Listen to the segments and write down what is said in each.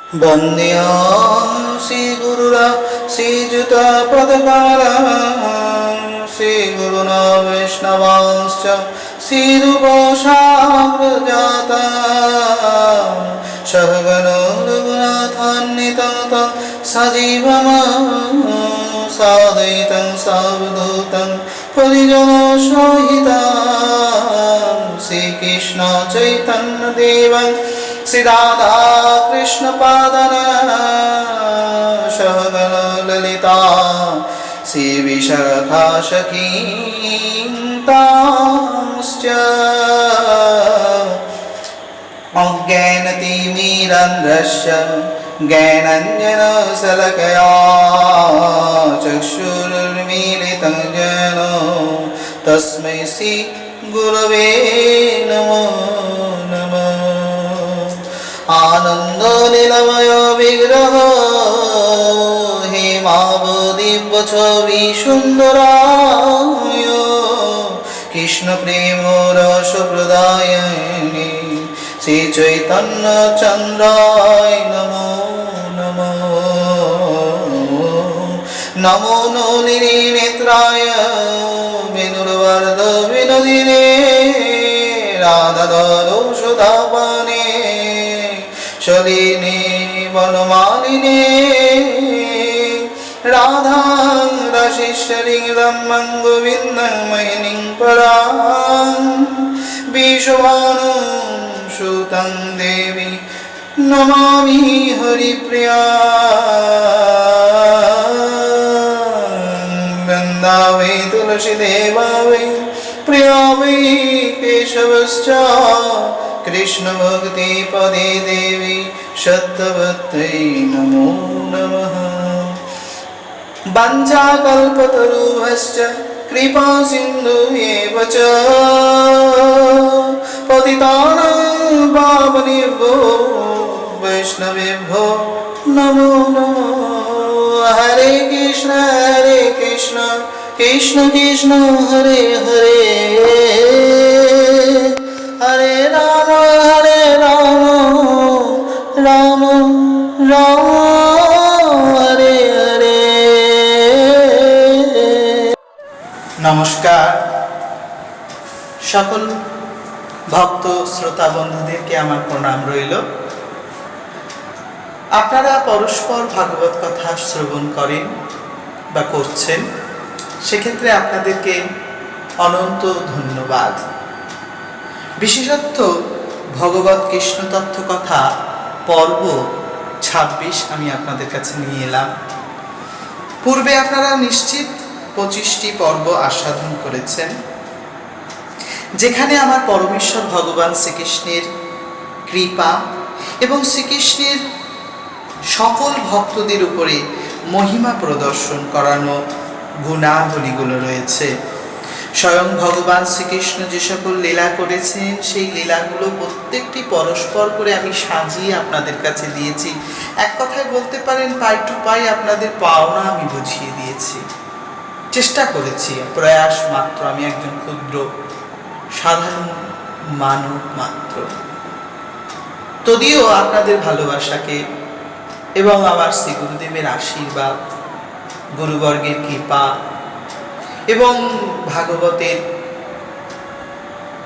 वन्द्यां श्रीगुरुरा श्रीयुता पदकारा श्रीगुरुना वैष्णवांश्च श्रीरूपसाग्रजाता सहगणो रघुनाथान्वितं सजीवम् साद्वैतं सावधूतं परिजनसहितं श्रीकृष्ण चैतन्य देवं श्री राधा कृष्ण पादन सहगण ललिता श्री विशाखा सखींतांश्च अज्ञानतिमिरान्धस्य ज्ञानाञ्जनशलाकया चक्षुरुन्मीलितं येन तस्मै श्री गुरवे नमो नमः। आनंद नीलमय विग्रह हेमावदिव्य छवि सुंदराय कृष्ण प्रेम रस प्रदायिनी श्री चैतन्य चंद्राय नमो नमो। नमो नलिनी नेत्राय वेणुर्वर्ध विनोदिने राधाधरो सुधापाने शलिनी वनमालिनी राधा रसिश्वरीं रम्यं गोविन्दं मोहिनीं परां विश्वभानुं सुतं देवी नमामि हरिप्रियां। वृन्दावै तुलसीदेवा वै प्रिया वै केशवश्च कृष्ण भक्ति पदे देवी सत्यवत्यै नमो नमः। वाञ्छाकल्पतरुभ्यश्च कृपा सिन्धुभ्येव च पतितानां पावनेभ्यो वैष्णवेभ्यो नमो नमः। हरे कृष्ण कृष्ण कृष्ण हरे हरे हरे राम राम राम हरे हरे। नमस्कार सकल भक्त श्रोता बंधुदेरके आमार प्रणाम रइल। आपनारा परस्पर भागवत कथा श्रवण करें बा करছেন, সেক্ষেত্রে আপনাদেরকে অনন্ত ধন্যবাদ। বিশেষত ভগবত কৃষ্ণ তত্ত্ব কথা পর্ব 26 আমি আপনাদের কাছে নিয়ে এলাম। পূর্বে আপনারা নিশ্চিত 25টি পর্ব আস্বাদন করেছেন, যেখানে আমার পরমেশ্বর ভগবান শ্রীকৃষ্ণের কৃপা এবং শ্রীকৃষ্ণের সকল ভক্তদের উপরে মহিমা প্রদর্শন করানো গুণাবলীগুলো রয়েছে। স্বয়ং ভগবান শ্রীকৃষ্ণ যে সকল লীলা করেছেন সেই লীলাগুলো প্রত্যেকটি পরস্পর করে আমি সাজিয়ে আপনাদের কাছে দিয়েছি। এক কথায় বলতে পারেন পাই টু পাই আপনাদের পাওনা আমি বুঝিয়ে দিয়েছি, চেষ্টা করেছি প্রয়াস মাত্র। আমি একজন ক্ষুদ্র সাধারণ মানব মাত্র, যদিও আপনাদের ভালোবাসাকে এবং আমার শ্রী গুরুদেবের আশীর্বাদ, গুরুবর্গের কৃপা এবং ভাগবতের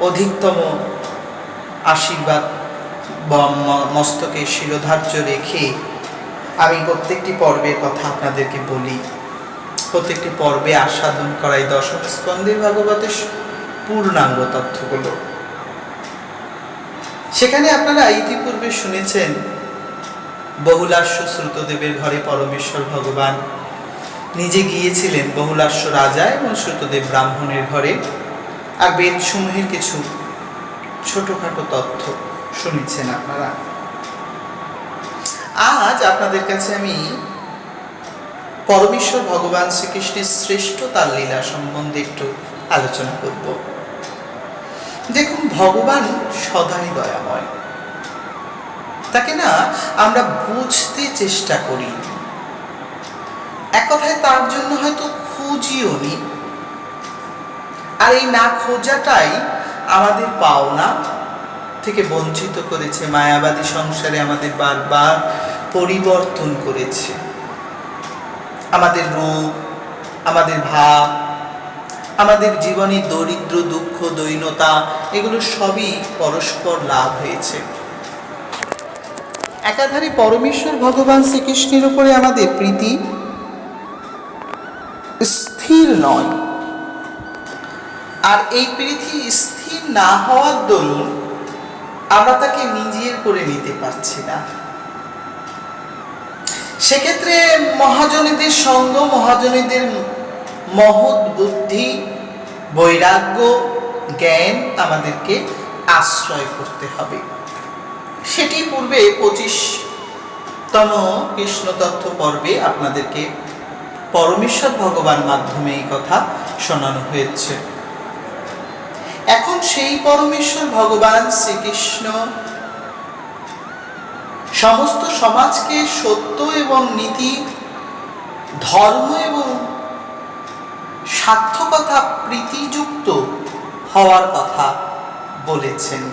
অধিকতম আশীর্বাদ মস্তকে শিরোধার্য রেখে আমি প্রত্যেকটি পর্বের কথা আপনাদেরকে বলি, প্রত্যেকটি পর্বে আস্বাদন করাই দশম স্কন্ধের ভাগবতের পূর্ণাঙ্গ তথ্যগুলো। সেখানে আপনারা ইতিপূর্বে শুনেছেন বহুলাস্য শ্রুতদেবের ঘরে পরমেশ্বর ভগবান নিজে গিয়েছিলেন, বহুলাস্য রাজা এবং শ্রুতদেব ব্রাহ্মণের ঘরে। আর বেদসমূহের কিছু ছোটখাটো তথ্য শুনেছেন আপনারা। আজ আপনাদের কাছে আমি পরমেশ্বর ভগবান শ্রীকৃষ্ণের শ্রেষ্ঠ তার লীলা সম্বন্ধে একটু আলোচনা করব। দেখুন, ভগবান সদাই দয়াময়, তাকে না আমরা বুঝতে চেষ্টা করি, এক কথায় তার জন্য হয়তো খুঁজিও নি। আর এই না খোঁজাটাই আমাদের পাওনা থেকে বঞ্চিত করেছে। মায়াবাদী সংসারে আমাদের বারবার পরিবর্তন করেছে। আমাদের রূপ, আমাদের ভাব, আমাদের জীবনে দরিদ্র, দুঃখ, দৈন্যতা, এগুলো সবই পরস্পর লাভ হয়েছে। একাধারে পরমেশ্বর ভগবান শ্রীকৃষ্ণের উপরে আমাদের প্রীতি স্থির নয়, আর এই প্রীতি স্থির না হওয়ার দরুন আমরা তাকে নিজের করে নিতে পারছি না। সেক্ষেত্রে মহাজনীদের সঙ্গ, মহাজনীদের মহৎ বুদ্ধি, বৈরাগ্য, জ্ঞান আমাদেরকে আশ্রয় করতে হবে। সেটি পূর্বে 25তম কৃষ্ণ তত্ত্ব পর্বে আপনাদেরকে পরমেশ্বর ভগবান মাধ্যমে এই কথা শোনানো হয়েছে। এখন সেই পরমেশ্বর ভগবান শ্রীকৃষ্ণ সমস্ত সমাজকে সত্য এবং নীতি, ধর্ম এবং সার্থকতা, প্রীতিযুক্ত হওয়ার কথা বলেছেন।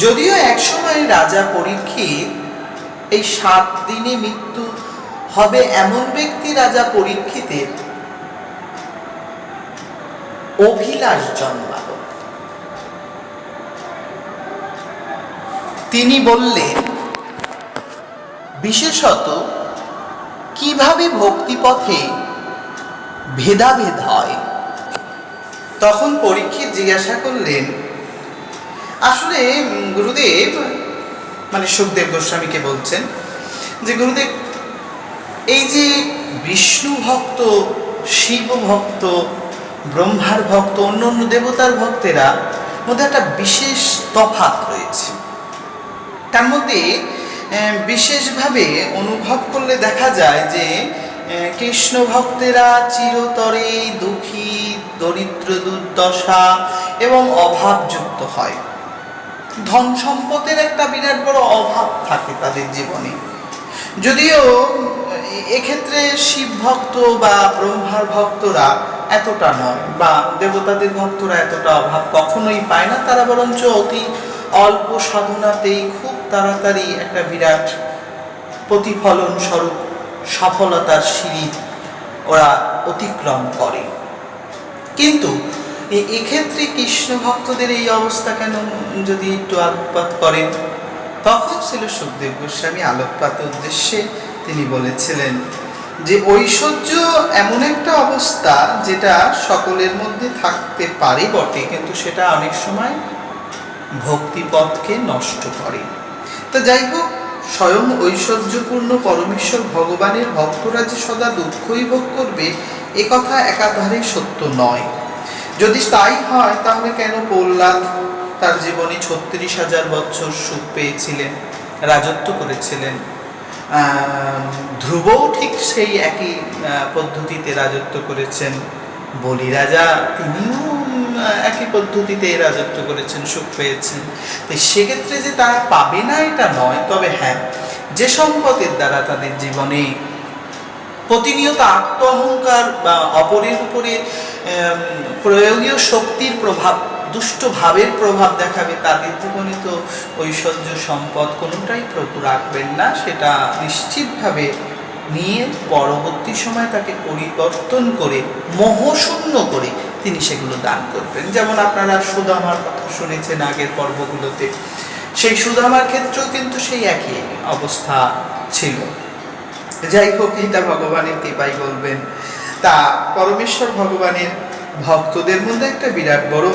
যদিও একসময় রাজা পরীক্ষিত, এই 7 দিনে মৃত্যু হবে এমন ব্যক্তি রাজা পরীক্ষিতের অভিলাষ জন্মাল। তিনি বললেন, বিশেষত কিভাবে ভক্তিপথে ভেদাভেদ হয়। তখন পরীক্ষিত জিজ্ঞাসা করলেন, আসলে গুরুদেব, মানে সুখদেব গোস্বামীকে বলছেন যে গুরুদেব, এই যে বিষ্ণু ভক্ত, শিব ভক্ত, ব্রহ্মার ভক্ত, অন্য অন্য দেবতার ভক্তেরা মধ্যে একটা বিশেষ তফাৎ রয়েছে। তার মধ্যে বিশেষভাবে অনুভব করলে দেখা যায় যে কৃষ্ণ ভক্তেরা চিরতরে দুঃখী, দরিদ্র, দুর্দশা এবং অভাবযুক্ত হয়। ধন সম্পদের একটা বিরাট বড় অভাব থাকে তাদের জীবনে। যদিও এক্ষেত্রে শিব ভক্ত বা ব্রহ্মার ভক্তরা এতটা নয়, বা দেবতাদের ভক্তরা এতটা অভাব কখনোই পায় না। তারা বরঞ্চ অতি অল্প সাধনাতেই খুব তাড়াতাড়ি একটা বিরাট প্রতিফলন স্বরূপ সফলতার সিঁড়ি ওরা অতিক্রম করে। কিন্তু এক্ষেত্রে কৃষ্ণ ভক্তদের এই অবস্থা কেন, যদি একটু আলোকপাত করেন। তখন ছিল সুখদেব গোস্বামী আলোকপাতের উদ্দেশ্যে তিনি বলেছিলেন যে ঐশ্বর্য এমন একটা অবস্থা যেটা সকলের মধ্যে থাকতে পারে বটে, কিন্তু সেটা অনেক সময় ভক্তিপথকে নষ্ট করে। তো যাই হোক, স্বয়ং ঐশ্বর্যপূর্ণ পরমেশ্বর ভগবানের ভক্তরা যে সদা দুঃখই ভোগ করবে, এ কথা একাধারে সত্য নয়। যদি তাই হয়, তাহলে কেন প্রহ্লাদ তার জীবনে 36,000 বছর সুখ পেয়েছিলেন, রাজত্ব করেছিলেন? ধ্রুবও ঠিক সেই একই পদ্ধতিতে রাজত্ব করেছেন। বলি রাজা, তিনিও একই পদ্ধতিতে রাজত্ব করেছেন, সুখ পেয়েছেন। তো সেক্ষেত্রে যে তারা পাবে না এটা নয়, তবে হ্যাঁ, যে সম্পদের দ্বারা তাদের জীবনে প্রতিনিয়ত আত্ম অহংকার বা অপরের উপরে প্রয়োগীয় শক্তির প্রভাব, দুষ্ট ভাবের প্রভাব দেখাবে, তাদের জীবনে তো ঐশ্বর্য সম্পদ কোনোটাই প্রভু রাখবেন না। সেটা নিশ্চিতভাবে নিয়ে পরবর্তী সময় তাকে পরিবর্তন করে, মোহশূন্য করে তিনি সেগুলো দান করবেন। যেমন আপনারা সুদামার কথা শুনেছেন আগের পর্বগুলোতে। সেই সুদামার ক্ষেত্রেও কিন্তু সেই একই অবস্থা ছিল। যাই হোক, এটা ভগবানের কৃপাই বলবেন। তা পরমেশ্বর ভগবানের ভক্তদের মধ্যে একটা বিরাট বড়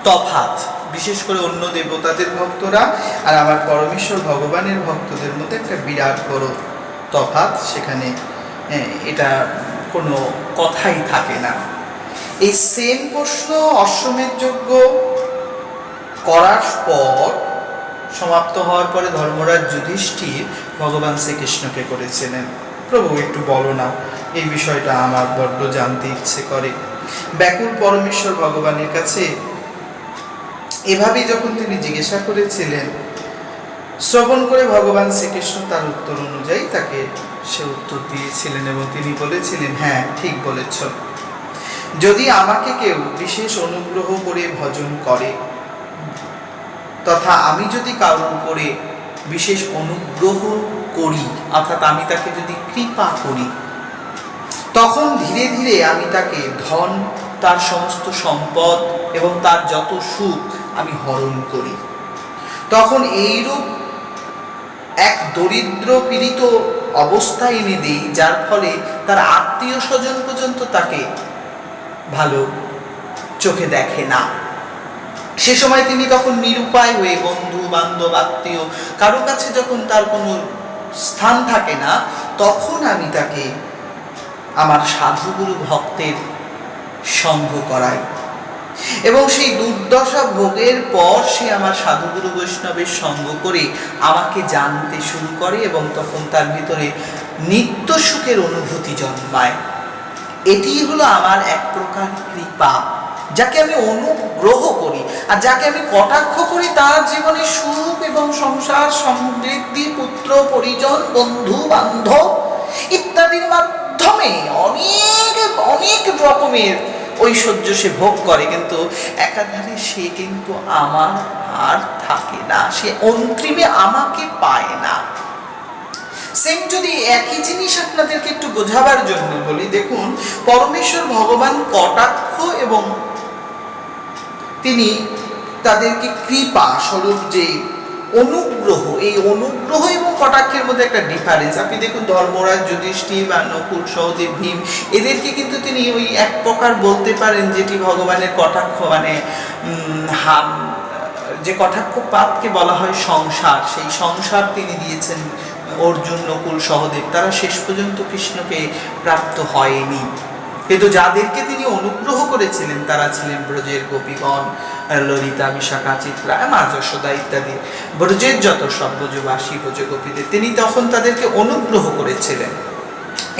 তফাৎ, বিশেষ করে অন্য দেবতাদের ভক্তরা আর আমার পরমেশ্বর ভগবানের ভক্তদের মধ্যে একটা বিরাট বড় তফাৎ। সেখানে এটা কোনো কথাই থাকে না। এই সেম প্রশ্ন অশ্বমেধ যজ্ঞ করার পর, সমাপ্ত হওয়ার পরে ধর্মরাজ যুধিষ্ঠির ভগবান শ্রীকৃষ্ণকে করেছিলেন, প্রভু একটু বলো না, এই বিষয়টা আমার বড্ড জানতে ইচ্ছে করে। ব্যাকুল পরমেশ্বর ভগবানের কাছে এভাবেই যখন তিনি জিজ্ঞাসা করেছিলেন, শ্রবণ করে ভগবান শ্রীকৃষ্ণ তার উত্তর অনুযায়ী তাকে সে উত্তর দিয়েছিলেন এবং তিনি বলেছিলেন, হ্যাঁ ঠিক বলেছ, যদি আমাকে কেউ বিশেষ অনুগ্রহ করে ভজন করে তথা আমি যদি কারোর উপরে বিশেষ অনুগ্রহ করি, অর্থাৎ আমি তাকে যদি কৃপা করি, তখন ধীরে ধীরে আমি তাকে ধন, তার সমস্ত সম্পদ এবং তার যত সুখ আমি হরণ করি। তখন এইরূপ এক দরিদ্র পীড়িত অবস্থায় এনে দিই, যার ফলে তার আত্মীয় স্বজন পর্যন্ত তাকে ভালো চোখে দেখে না। সে সময় তিনি তখন নিরুপায় হয়ে বন্ধু বান্ধব আত্মীয় কারো কাছে যখন তার কোনো স্থান থাকে না, তখন আমি তাকে আমার সাধুগুরু ভক্তের সঙ্গ করাই এবং সেই দুর্দশা ভোগের পর সে আমার সাধুগুরু বৈষ্ণবের সঙ্গ করে আমাকে জানতে শুরু করে এবং তখন তার ভিতরে নিত্য সুখের অনুভূতি জন্মায়। এটি হলো আমার এক প্রকার কৃপা, যাকে আমি অনুগ্রহ করি আর যাকে আমি কটাক্ষ করি তার জীবনে সুখ এবং সংসার সমৃদ্ধি, পুত্র পরিজন, বন্ধু বান্ধব ইত্যাদির মাধ্যমে অনেক অনেক রকমের ঐশ্বর্য সে ভোগ করে, কিন্তু একাধারে সে কিন্তু আমার আর থাকে না, সে অন্তিমে আমাকে পায় না। সেম যদি একই জিনিস আপনাদেরকে একটু বোঝাবার জন্য বলি, দেখুন পরমেশ্বর ভগবান কটাক্ষ এবং তিনি তাদেরকে কৃপা স্বরূপ যে অনুগ্রহ, এই অনুগ্রহ এবং কটাক্ষের মধ্যে একটা ডিফারেন্স। আপনি দেখুন ধর্মরাজ যুধিষ্ঠির বা নকুল সহদেব ভীম, এদেরকে কিন্তু তিনি ওই এক প্রকার বলতে পারেন যেটি ভগবানের কটাক্ষ, মানে যে কটাক্ষ পাতকে বলা হয় সংসার, সেই সংসার তিনি দিয়েছেন অর্জুন, নকুল, সহদেব। তারা শেষ পর্যন্ত কৃষ্ণকে প্রাপ্ত হয়নি, কিন্তু যাদেরকে তিনি অনুগ্রহ করেছিলেন তারা ছিলেন ব্রজের গোপীগণ, ললিতা, বিশাখা, চিত্রা, মা যশোদা ইত্যাদি ব্রজের যত সব ব্রজবাসী, ব্রজগোপীদের তিনি তখন তাদেরকে অনুগ্রহ করেছিলেন।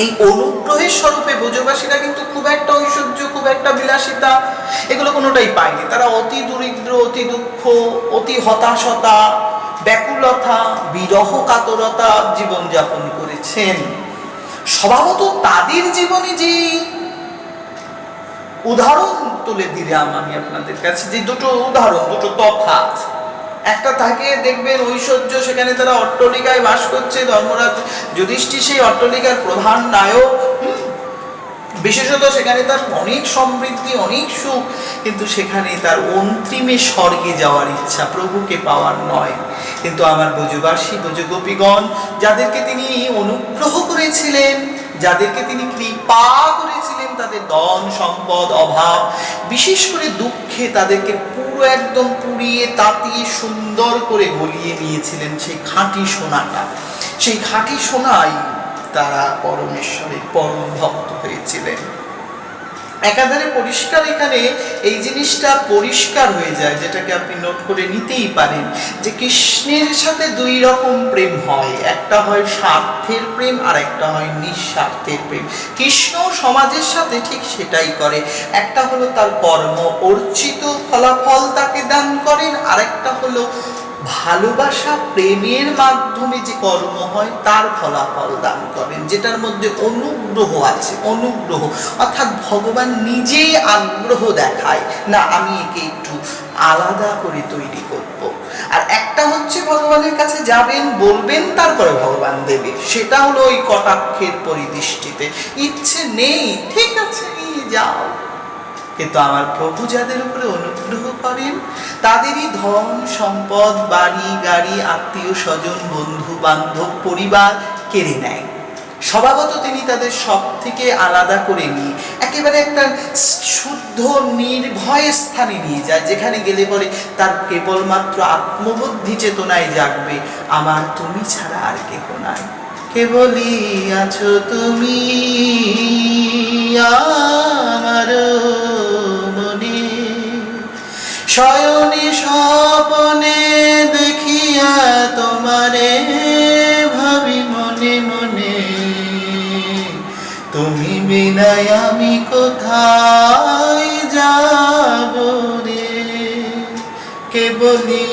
এই অনুগ্রহের স্বরূপে ব্রজবাসীরা কিন্তু খুব একটা ঐশ্বর্য, খুব একটা বিলাসিতা এগুলো কোনোটাই পায়নি। তারা অতি দরিদ্র, অতি দুঃখ, অতি হতাশতা, ব্যাকুলতা, বিরহ কাতরতা জীবনযাপন করেছেন। স্বভাবত তাদের জীবনে যে উদাহরণ তুলে দিলাম আমি আপনাদের কাছে, যে দুটো উদাহরণ, দুটো তফাৎ। একটা থাকে দেখবেন ঐশ্বর্য, সেখানে তারা অট্টালিকায় বাস করছে, ধর্মরাজ যুধিষ্ঠির সেই অট্টালিকার প্রধান নায়ক, বিশেষত সেখানে তার অনেক সমৃদ্ধি, অনেক সুখ, কিন্তু সেখানে তার অন্তিমে স্বর্গে যাওয়ার ইচ্ছা, প্রভুকে পাওয়ার নয়। কিন্তু আমার ব্রজবাসী, ব্রজগোপীগণ যাদেরকে তিনি অনুগ্রহ করেছিলেন, যাদেরকে তিনি কৃপা করেছিলেন, তাদের ধন সম্পদ অভাব, বিশেষ করে দুঃখে তাদেরকে পুরো একদম পুড়িয়ে তাতিয়ে সুন্দর করে গলিয়ে নিয়েছিলেন সেই খাঁটি সোনাটা। সেই খাঁটি সোনাই তারা পরমেশ্বরের পরম ভক্ত হয়েছিলেন। একাধারে পরিষ্কার এখানে এই জিনিসটা পরিষ্কার হয়ে যায়, যেটাকে আপনি নোট করে নিতেই পারেন, যে কৃষ্ণের সাথে দুই রকম প্রেম হয়, একটা হয় স্বার্থের প্রেম আর একটা হয় নিঃস্বার্থের প্রেম। কৃষ্ণ সমাজের সাথে ঠিক সেটাই করে, একটা হলো তার কর্ম অর্জিত ফলাফল তাকে দান করেন, আর একটা হলো ভালোবাসা প্রেমের মাধ্যমে যে কর্ম হয় তার ফলাফল দান করেন, যেটার মধ্যে অনুগ্রহ আছে। অনুগ্রহ অর্থাৎ ভগবান নিজেই আগ্রহ দেখায়, না আমি একে একটু আলাদা করে তৈরি করব। আর একটা হচ্ছে ভগবানের কাছে যাবেন, বলবেন, তারপরে ভগবান দেবে, সেটা হলো ওই কটাক্ষের পরিদৃষ্টিতে। ইচ্ছে নেই, ঠিক আছে নিয়ে যাও। কিন্তু আমার প্রভু যাদের উপরে অনুগ্রহ করেন তাদেরই ধন সম্পদ, বাড়ি গাড়ি, আত্মীয় স্বজন, বন্ধু বান্ধব, পরিবার কেড়ে নেয়। স্বভাবত তিনি তাদের সব থেকে আলাদা করে নিয়ে একেবারে একটা শুদ্ধ নির্ভয় স্থানে নিয়ে যায়, যেখানে গেলে পরে তার কেবলমাত্র আত্মবুদ্ধি চেতনায় জাগবে, আমার তুমি ছাড়া আর কেহ নাই, কেবলই আছো তুমি আমার মনে। শয়নে স্বপনে দেখিয়া তোমারে ভাবি মনে মনে, তুমি বিনাই আমি কোথায় যাব রে, কেবলই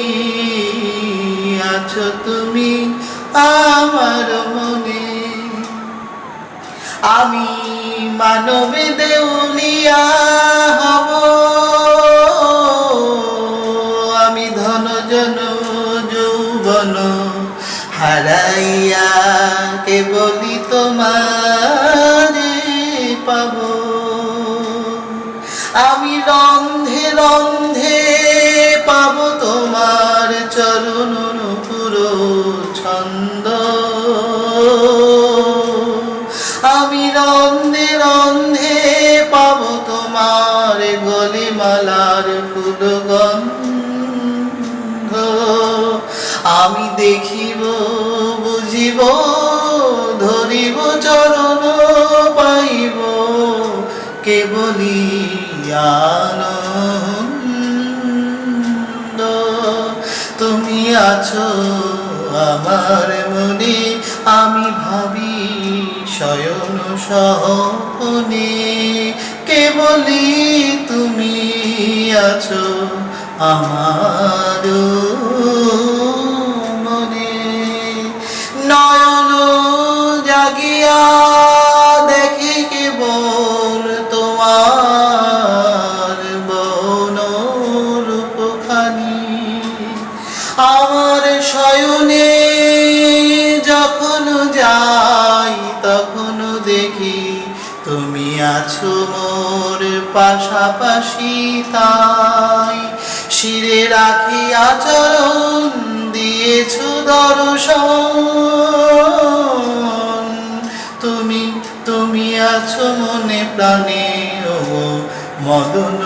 আছো তুমি আমার মনে। আমি মানবে দেউলিয়া হব, আমি ধন জন যৌবন হারাইয়া কেবলি তোমারে পাব। আমি রন্ধে রন্ধে পাব তোমার চরণ পুরো ছন্দ। আমি রন্ধে রন্ধে পাব তোমার গলিমালার ফুলগন্ধ। আমি দেখিব বুঝিব ধরিব চরণ পাইব কেবলি আনন্দ। তুমি আছো আমার মনে, আমি ভাবি শয়ন স্বপনে কেবলি তুমি আছো আমার মনে। নয়ন জাগিয়া দেখি কেবল তোমার বন রূপখানি। আমার শয়নে যখন যাই তখন দেখি তুমি আছো মোর পাশাপাশি। তাই শিরে রাখি আচরণ দিয়েছো দর্শন। তুমি তুমি আছো মনে প্রাণে ও মদন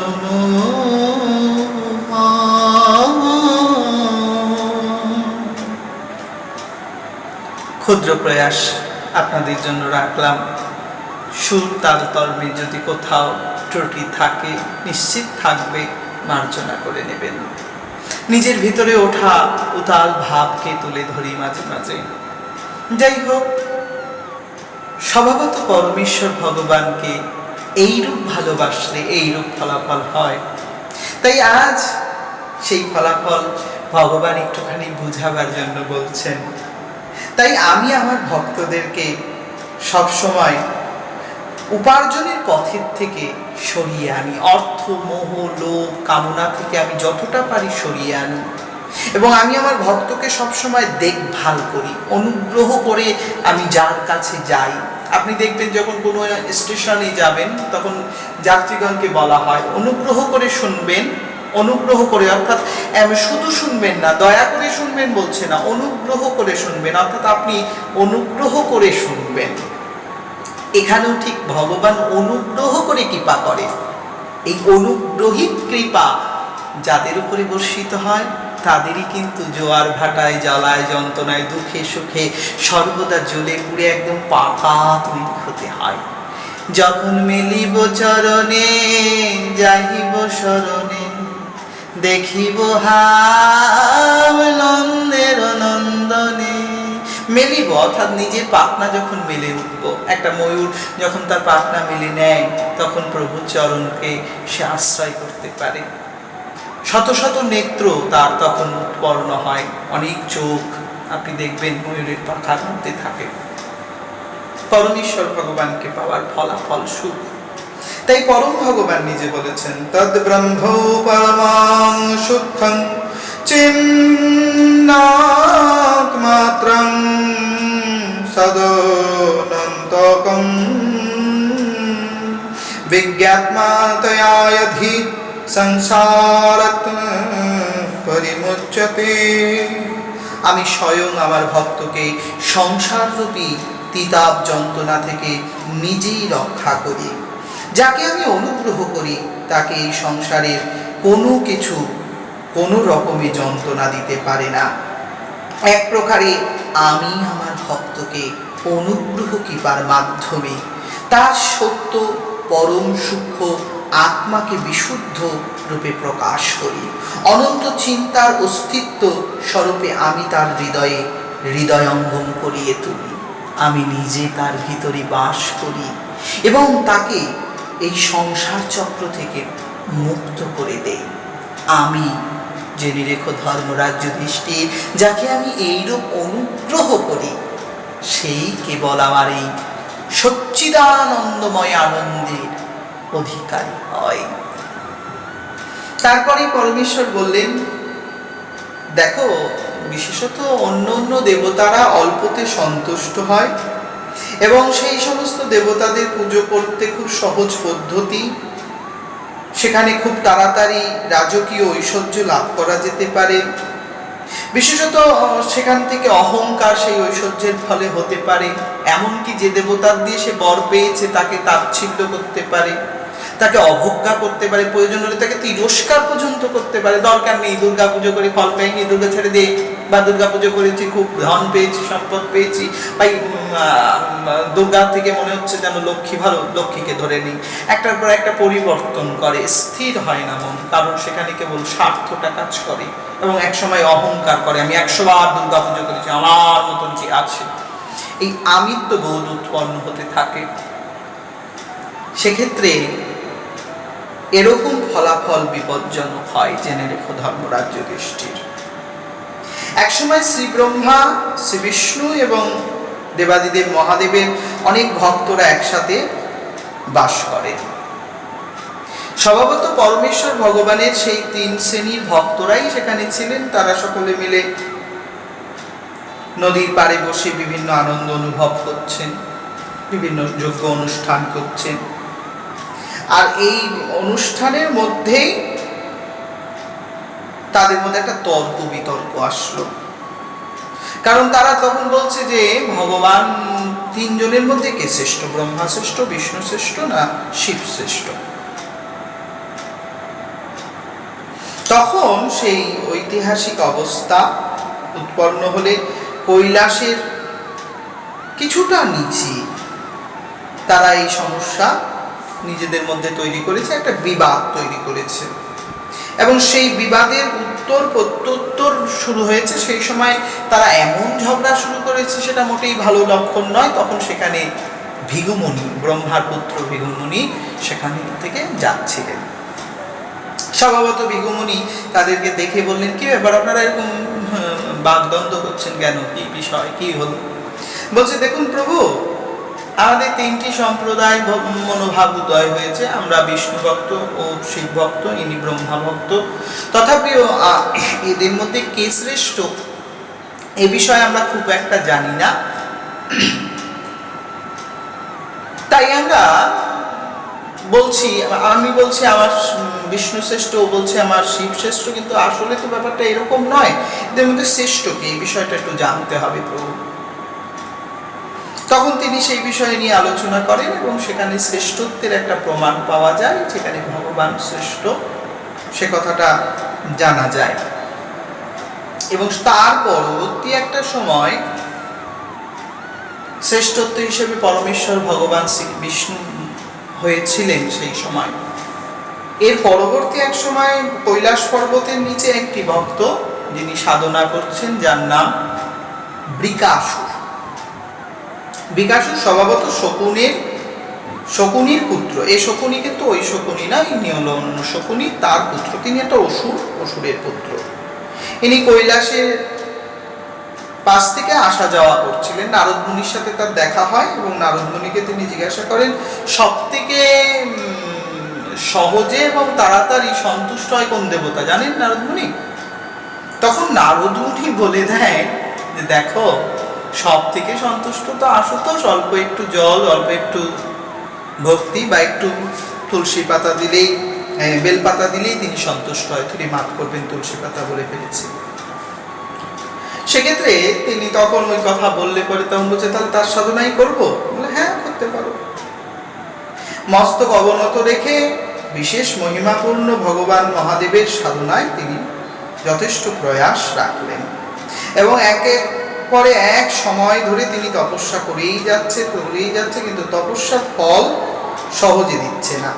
ক্ষুদ্র প্রয়াস আপনাদের জন্য রাখলাম। সুর তাল তর্মে যদি কোথাও ত্রুটি থাকে নিশ্চিত থাকবে মার্জনা করে নেবেন। নিজের ভিতরে ওঠা উতাল ভাবকে তুলে ধরি মাঝে মাঝে। যাই হোক, স্বভাবত পরমেশ্বর ভগবানকে এইরূপ ভালোবাসলে এইরূপ ফলাফল হয়। তাই আজ সেই ফলাফল ভগবান একটুখানি বুঝাবার জন্য বলছেন। তাই আমি আমার ভক্তদেরকে সবসময় উপার্জনের পথের থেকে সরিয়ে আনি, অর্থ মোহ লোভ কামনা থেকে আমি যতটা পারি সরিয়ে আনি। এবং আমি আমার ভক্তকে সবসময় দেখভাল করি, অনুগ্রহ করে আমি যার কাছে যাই। আপনি দেখবেন যখন কোনো স্টেশনে যাবেন তখন যাত্রীগণকে বলা হয় অনুগ্রহ করে শুনবেন, অনুগ্রহ করে, অর্থাৎ শুধু শুনবেন না, দয়া করে শুনবেন বলছে না, অনুগ্রহ করে শুনবেন, অর্থাৎ আপনি অনুগ্রহ করে শুনবেন। এখানেও ঠিক ভগবান অনুগ্রহ করে কৃপা করে। এই অনুগ্রহিত কৃপা যাদের উপরে বর্ষিত হয় তাদেরই কিন্তু জোয়ার ভাটায় জ্বালায় যন্ত্রণায় দুঃখে সুখে সর্বদা জ্বলে পুড়ে একদম পাকা তৈরি হতে হয়। যখন মেলিব চরণে যাইব শরণে দেখিব হাম নন্দের নন্দনে। মেলিব অর্থাৎ নিজের পাখনা যখন মেলে উঠব। একটা ময়ূর যখন তার পাখনা মেলে নেয় তখন প্রভুর চরণকে সে আশ্রয় করতে পারে। শত শত নেত্র তার তখন উৎপন্ন হয়, অনেক চোখ আপনি দেখবেন ময়ূরের পাখার মধ্যে থাকে। পরমেশ্বর ভগবানকে পাওয়ার ফলাফল সুখ। তাই পরম ভগবান নিজে বলেছেন তদ ব্রহ্ম পরমাং সুখং চিন্নাত্মাত্রং সদনন্তকং বিজ্ঞাত্মাতয়া যধি সংসারাৎ পরিমুচ্যতে। আমি স্বয়ং আমার ভক্তকে সংসাররূপী তিতাব যন্ত্রণা থেকে নিজেই রক্ষা করি। যাকে আমি অনুগ্রহ করি তাকে এই সংসারের কোনো কিছু কোনো রকমই যন্ত্রণা দিতে পারে না। এক প্রকারে আমি আমার ভক্তকে অনুগ্রহ কৃপার মাধ্যমে তার সত্য পরম সূক্ষ্ম আত্মাকে বিশুদ্ধ রূপে প্রকাশ করি। অনন্ত চিন্তার অস্তিত্ব স্বরূপে আমি তার হৃদয়ে হৃদয়ঙ্গম করিয়ে তুলি। আমি নিজে তার ভিতরে বাস করি এবং তাকে এই সংসার চক্র থেকে মুক্ত করে দেই। আমি যে নিরেখ ধর্মরাজ যুধিষ্ঠির, যাকে আমি এইরূপ অনুগ্রহ করি, সেই কেবল আমার এই সচ্চিদানন্দময় আনন্দের অধিকারী হয়। তারপরে পরমেশ্বর বললেন, দেখো বিশেষত অন্য অন্য দেবতারা অল্পতে সন্তুষ্ট হয় এবং সেই সমস্ত দেবতাদের পুজো করতে খুব সহজ পদ্ধতি, সেখানে খুব তাড়াতাড়ি রাজকীয় ঐশ্বর্য লাভ করা যেতে পারে। বিশেষত সেখান থেকে অহংকার সেই ঐশ্বর্যের ফলে হতে পারে, এমনকি যে দেবতার দিয়ে সে বর পেয়েছে তাকে তাচ্ছিল্য করতে পারে, তাকে অবজ্ঞা করতে পারে, প্রয়োজন হলে তাকে তিরস্কার পর্যন্ত করতে পারে। দরকার নেই, দুর্গা পুজো করে ফল পাইনি, দুর্গা ছেড়ে দিয়ে, বা দুর্গা পুজো করেছি খুব ধন পেয়েছি, সম্পদ পেয়েছি, তাই দুর্গা থেকে মনে হচ্ছে যেন লক্ষ্মী ভালো, লক্ষ্মীকে ধরে নিই। একটার পর একটা পরিবর্তন করে, স্থির হয় না মন, কারণ সেখানে কেবল স্বার্থটা কাজ করে এবং একসময় অহংকার করে, আমি 100 বার দুর্গা পুজো করেছি, আমার মতন কি আছে, এই আমিত্ব বোধ উৎপন্ন হতে থাকে। সেক্ষেত্রে এরকম ফলাফল বিপজ্জনক হয়, জেনে রেখো ধর্মরাজ যুধিষ্ঠির। একসময় শ্রী ব্রহ্মা, শ্রী বিষ্ণু এবং দেবাদিদেব মহাদেবের অনেক ভক্তরা একসাথে বাস করে। স্বভাবত পরমেশ্বর ভগবানের সেই 3 শ্রেণীর ভক্তরাই সেখানে ছিলেন। তারা সকলে মিলে নদীর পাড়ে বসে বিভিন্ন আনন্দ অনুভব করছেন, বিভিন্ন যজ্ঞ অনুষ্ঠান করছেন। আর এই অনুষ্ঠানের মধ্যেই তাদের মধ্যে একটা তর্ক বিতর্ক আসলো, কারণ তারা তখন বলছে যে ভগবান 3 জনের মধ্যে কে শ্রেষ্ঠ, ব্রহ্মা শ্রেষ্ঠ, বিষ্ণু শ্রেষ্ঠ না শিব শ্রেষ্ঠ। তখন সেই ঐতিহাসিক অবস্থা উৎপন্ন হলে কৈলাসের কিছুটা নিচে তারা এই সমস্যা নিজেদের মধ্যে তৈরি করেছে, একটা বিবাদ তৈরি করেছে এবং সেই বিবাদের উত্তর প্রত্যুত্তর শুরু হয়েছে। সেই সময় তারা এমন ঝগড়া শুরু করেছে, সেটা মোটেই ভালো লক্ষণ নয়। তখন সেখানে ভৃগুমুনি, ব্রহ্মার পুত্র ভৃগুমুনি সেখানে থেকে যাচ্ছিলেন। স্বভাবত ভৃগুমুনি তাদেরকে দেখে বললেন, কি ব্যাপার, আপনারা এরকম বাগদ্বন্দ্ব করছেন কেন, কি বিষয়, কি হলো? বলছে, দেখুন প্রভু, আমাদের 3টি সম্প্রদায় মনোভাব উদয় হয়েছে, আমরা বিষ্ণু ভক্ত ও শিব ভক্ত, ইনি ব্রহ্মা ভক্ত। তথাপিও এদের মধ্যে কে শ্রেষ্ঠ এ বিষয়ে আমরা খুব একটা জানি না। তাই আমরা বলছি, আমি বলছি আমার বিষ্ণু শ্রেষ্ঠ, ও বলছে আমার শিব শ্রেষ্ঠ, কিন্তু আসলে তো ব্যাপারটা এরকম নয়। এদের মধ্যে শ্রেষ্ঠ কে, এই বিষয়টা একটু জানতে হবে প্রভু। তখন তিনি সেই বিষয় নিয়ে আলোচনা করেন এবং সেখানে শ্রেষ্ঠত্বের একটা প্রমাণ পাওয়া যায়, যেখানে ভগবান শ্রেষ্ঠ সে কথাটা জানা যায়। এবং তার পরবর্তী একটা সময় শ্রেষ্ঠত্ব হিসেবে পরমেশ্বর ভগবান শ্রী বিষ্ণু হয়েছিলেন সেই সময়। এর পরবর্তী এক সময় কৈলাস পর্বতের নিচে একটি ভক্ত যিনি সাধনা করছেন, যার নাম বৃকাসুর। বৃকাসুর স্বভাবত শকুনির পুত্র। এই শকুনি কিন্তু ওই শকুনি না, ইনি হলো অন্য শকুনি, তার পুত্র। তিনি একটা অসুরের পুত্র। ইনি কৈলাসের পাশ থেকে আসা যাওয়া করছিলেন। নারদ মুনির সাথে তার দেখা হয় এবং নারদ মুনিকে তিনি জিজ্ঞাসা করেন, সব থেকে সহজে এবং তাড়াতাড়ি সন্তুষ্ট হয় কোন দেবতা জানেন নারদ মুনি? তখন নারদ মুনি বলে দেয় যে, দেখো, সব থেকে সন্তুষ্ট তো আশুতোষ, অল্প একটু জল, অল্প একটু ভক্তি বা একটু তুলসী পাতা দিলেই, বেল পাতা দিলেই তিনি সন্তুষ্ট হয়। তিনি মাফ করবেন, তুলসী পাতা বলে ফেলেছি। সেক্ষেত্রে তিনি তখন ওই কথা বললে পরে তখন বলছে, তাহলে তার সাধনাই করবো? বলে, হ্যাঁ, করতে পারো। মস্তক অবনত রেখে বিশেষ মহিমাপূর্ণ ভগবান মহাদেবের সাধনায় তিনি যথেষ্ট প্রয়াস রাখলেন এবং একের পরে এক সময় ধরে তিনি তপস্যা করেই যাচ্ছে, কিন্তু তপস্যার ফল সহজে দিচ্ছে না।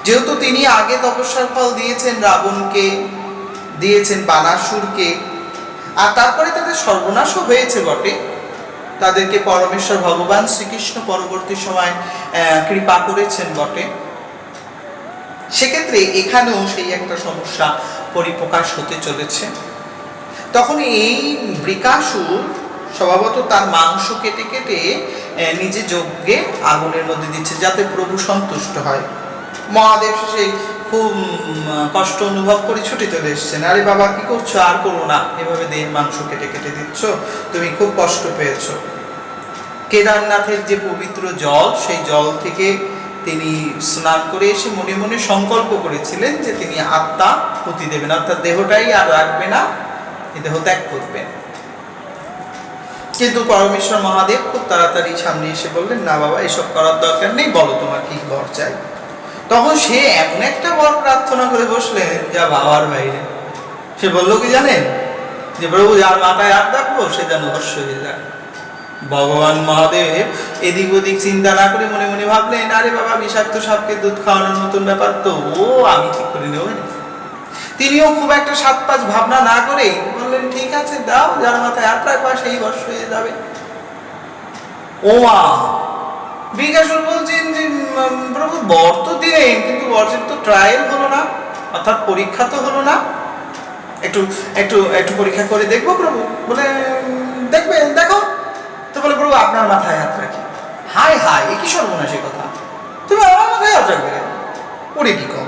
যেহেতু তিনি আগে তপস্যার ফল দিয়েছেন রাবণকে, দিয়েছেন বানাসুরকে, আর তারপরে তাদের সর্বনাশও হয়েছে বটে, তাদেরকে পরমেশ্বর ভগবান শ্রীকৃষ্ণ পরবর্তী সময় কৃপা করেছেন বটে। সেক্ষেত্রে এখানেও সেই একটা সমস্যা পরিপ্রকাশ হতে চলেছে। তখন এই বৃকাসুর স্বভাবত তার মাংস কেটে কেটে নিজে যজ্ঞে আগুনের মধ্যে দিচ্ছে, যাতে প্রভু সন্তুষ্ট হয়। মহাদেব সেই খুব কষ্ট অনুভব করে ছুটে চলে এসছেন। আরে বাবা কি করছো, আর করো না, এভাবে দেহের মাংস কেটে কেটে দিচ্ছ, তুমি খুব কষ্ট পেয়েছো। কেদারনাথের যে পবিত্র জল, সেই জল থেকে তিনি স্নান করে এসে মনে মনে সংকল্প করেছিলেন যে তিনি আত্মা হুতি দেবেন, অর্থাৎ দেহটাই আর রাখবে না, এই দেহ ত্যাগ করবেন। কিন্তু পরমেশ্বর মহাদেব খুব তাড়াতাড়ি সামনে এসে বললেন, না বাবা এসব করার দরকার নেই, বলো তোমার কি বর চাই। তখন সে এমন একটা বর প্রার্থনা করে বসলেন যা বাবার বাইরে। সে বলল কি জানেন, যে প্রভু যার মাথায় হাত রাখবো সে যেন ভস্য হয়ে যায়। ভগবান মহাদেব এদিক ওদিক চিন্তা না করে মনে মনে ভাবলেন, আরে বাবা বিষাক্ত সাপকে দুধ খাওয়ানোর নতুন ব্যাপার তো, ও আমি ঠিক করে নেব। তিনিও খুব একটা সাত পাঁচ ভাবনা না করে বললেন, ঠিক আছে দাও, যার মাথায় হাত রাখবা সেই ভস্য হয়ে যাবে। ও মা বিকাশুর বলছেন যে প্রভু বর তো দিলেন, কিন্তু বর্ষের তো ট্রায়াল হলো না, অর্থাৎ পরীক্ষা তো হলো না, একটু একটু একটু পরীক্ষা করে দেখবো প্রভু। বলে দেখবে, দেখো তো। বলে প্রভু আপনার মাথায় হাত রাখি। হায় হায়, এ কি সর্বনাশী কথা, তুমি আমার মাথায় হাত রাখবে কেন? ওরে কি কম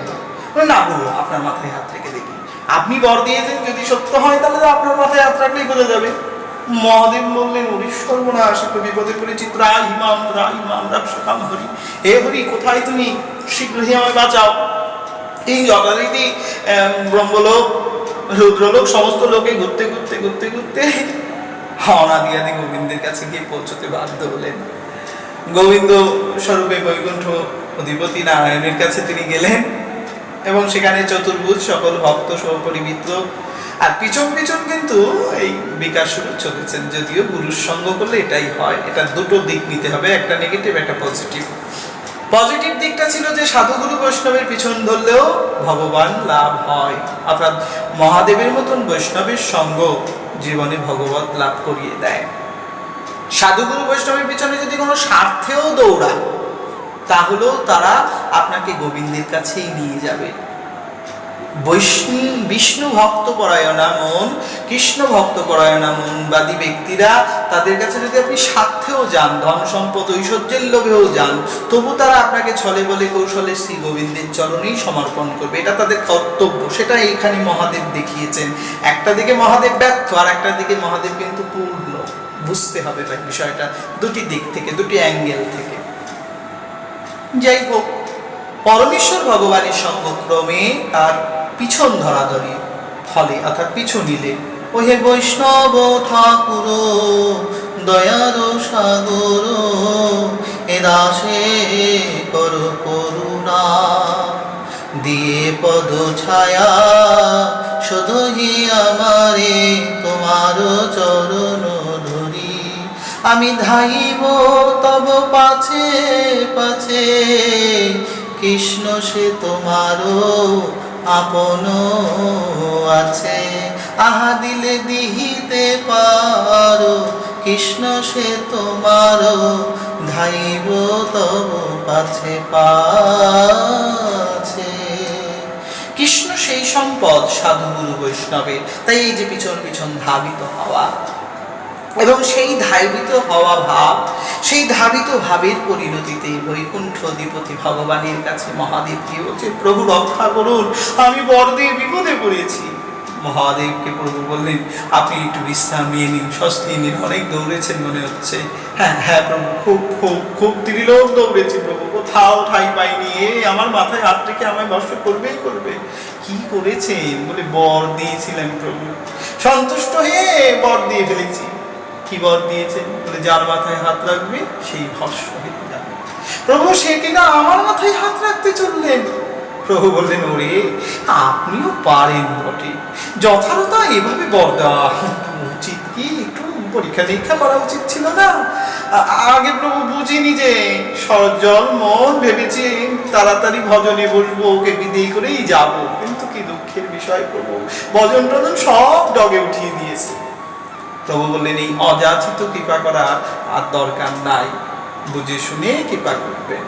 না, বলবো আপনার মাথায় হাত রেখে দেখি, আপনি বর দিয়েছেন, যদি সত্য হয় তাহলে তো আপনার মাথায় হাত রাখলেই বোঝা যাবে। মহাদেব বললেন, ওরে সর্বনাশ, একটু বিপদে পড়েছি, ত্রাহিমাম ত্রাহিমাম রক্ষাকাম হরি, হে হরি কোথায় তুমি, শীঘ্রই আমায় বাঁচাও। এই যথারীতি ব্রহ্মলোক রুদ্রলোক সমস্ত লোকে ঘুরতে ঘুরতে ঘুরতে ঘুরতে অনাদিয়াদি গোবিন্দের কাছে গিয়ে পৌঁছতে বাধ্য হলেন। গোবিন্দ স্বরূপে বৈকুণ্ঠ অধিপতি নারায়ণের কাছে তিনি গেলেন এবং সেখানে চতুর্ভুজ সকল ভক্ত সহপরিমিত্র, আর পিছন পিছন কিন্তু এই বিকাশ শুরু চলেছেন। যদিও গুরুর সঙ্গ করলে এটাই হয়, এটা দুটো দিক নিতে হবে, একটা নেগেটিভ একটা পজিটিভ। পজিটিভ দিকটা ছিল যে সাধুগুরু বৈষ্ণবের পিছন ধরলেও ভগবান লাভ হয়, অর্থাৎ মহাদেবের মতন বৈষ্ণবের সঙ্গ জীবনে ভগবত লাভ করিয়ে দেয়। সাধুগুরু বৈষ্ণবের পিছনে যদি কোনো স্বার্থেও দৌড়ায় তাহলেও তারা আপনাকে গোবিন্দের কাছেই নিয়ে যাবে। বিষ্ণু ভক্ত পরায়ণা মন, কৃষ্ণ ভক্ত পরায়ণা মনবাদী ব্যক্তিরা, তাদের কাছে যদি আপনি স্বার্থেও যান, ধন সম্পদ ঐশ্বর্যের লোভেও যান, তবু তারা আপনাকে ছলে বলে কৌশলে শ্রী গোবিন্দের চরণেই সমর্পণ করবে। এটা তাদের কর্তব্য, সেটা এইখানে মহাদেব দেখিয়েছেন। একটা দিকে মহাদেব ব্যর্থ, আর একটা দিকে মহাদেব কিন্তু পূর্ণ। বুঝতে হবে তাই বিষয়টা দুটি দিক থেকে, দুটি অ্যাঙ্গেল থেকে। যাই হোক, পরমেশ্বর ভগবানের সঙ্গক্রমে তার পিছন ধরাধরি ফলে, অর্থাৎ পিছু নিলে, ও হে বৈষ্ণব ঠাকুর দয়ার সাগর, এ দাসে কর করুণা, দিয়ে পদ ছায়া শুধুই আমারে তোমার চরণ ধরি, আমি ধাইব তব পাছে পাছে, কৃষ্ণ সে তোমারও আপন আছে, আহা দিলে দিহিতে পারো, কৃষ্ণ সে তোমারও ধাইব তব পাছে পাছে। কৃষ্ণ সেই সম্পদ সাধুগুরু বৈষ্ণবের, তাই এই যে পিছন পিছন ধাবিত হওয়া, এবং সেই ধাবিত হওয়া ভাব, সেই ধাবিত ভাবের পরিণতিতে বৈকুণ্ঠ অধিপতি ভগবানের কাছে মহাদেব কি বলছে, প্রভু রক্ষা করুন, আমি বড় বিপদে পড়েছি। মহাদেবকে প্রভু বললেন, আপনি একটু বিশ্রাম নিয়ে নিন, স্বস্তি নিন, অনেক দৌড়েছেন মনে হচ্ছে। হ্যাঁ হ্যাঁ প্রভু, খুব খুব খুব ত্রিলোক দৌড়েছি প্রভু, কোথাও ঠাই পাইনি, আমার মাথায় হাত রেখে আমায় বর্ষ করবেই করবে। কি করেছেন? বলে বর দিয়েছিলেন প্রভু, সন্তুষ্ট হয়ে বর দিয়ে ফেলেছি। কি বর দিয়েছেন? বলে যার মাথায় হাত রাখবে সেই ভস্য হয়ে যাবে। প্রভু সে কিনা আমার মাথায় হাত রাখতে চললেন। প্রভু বললেন, ওরে আপনিও পারেন বটে, যথাযথা এভাবে বর দেওয়া উচিত কি? একটু পরীক্ষা নিরীক্ষা করা উচিত ছিল না? আগে প্রভু বুঝিনি যে সজল মন ভেবেছি তাড়াতাড়ি ভজনে বসবো, ওকে বিদেয় করেই যাব, কিন্তু কি দুঃখের বিষয় প্রভু, ভজন টজন সব ডগে উঠিয়ে দিয়েছে। প্রভু বললেন, এই অযাচিত কৃপা করার আর দরকার নাই, বুঝে শুনে কৃপা করবেন।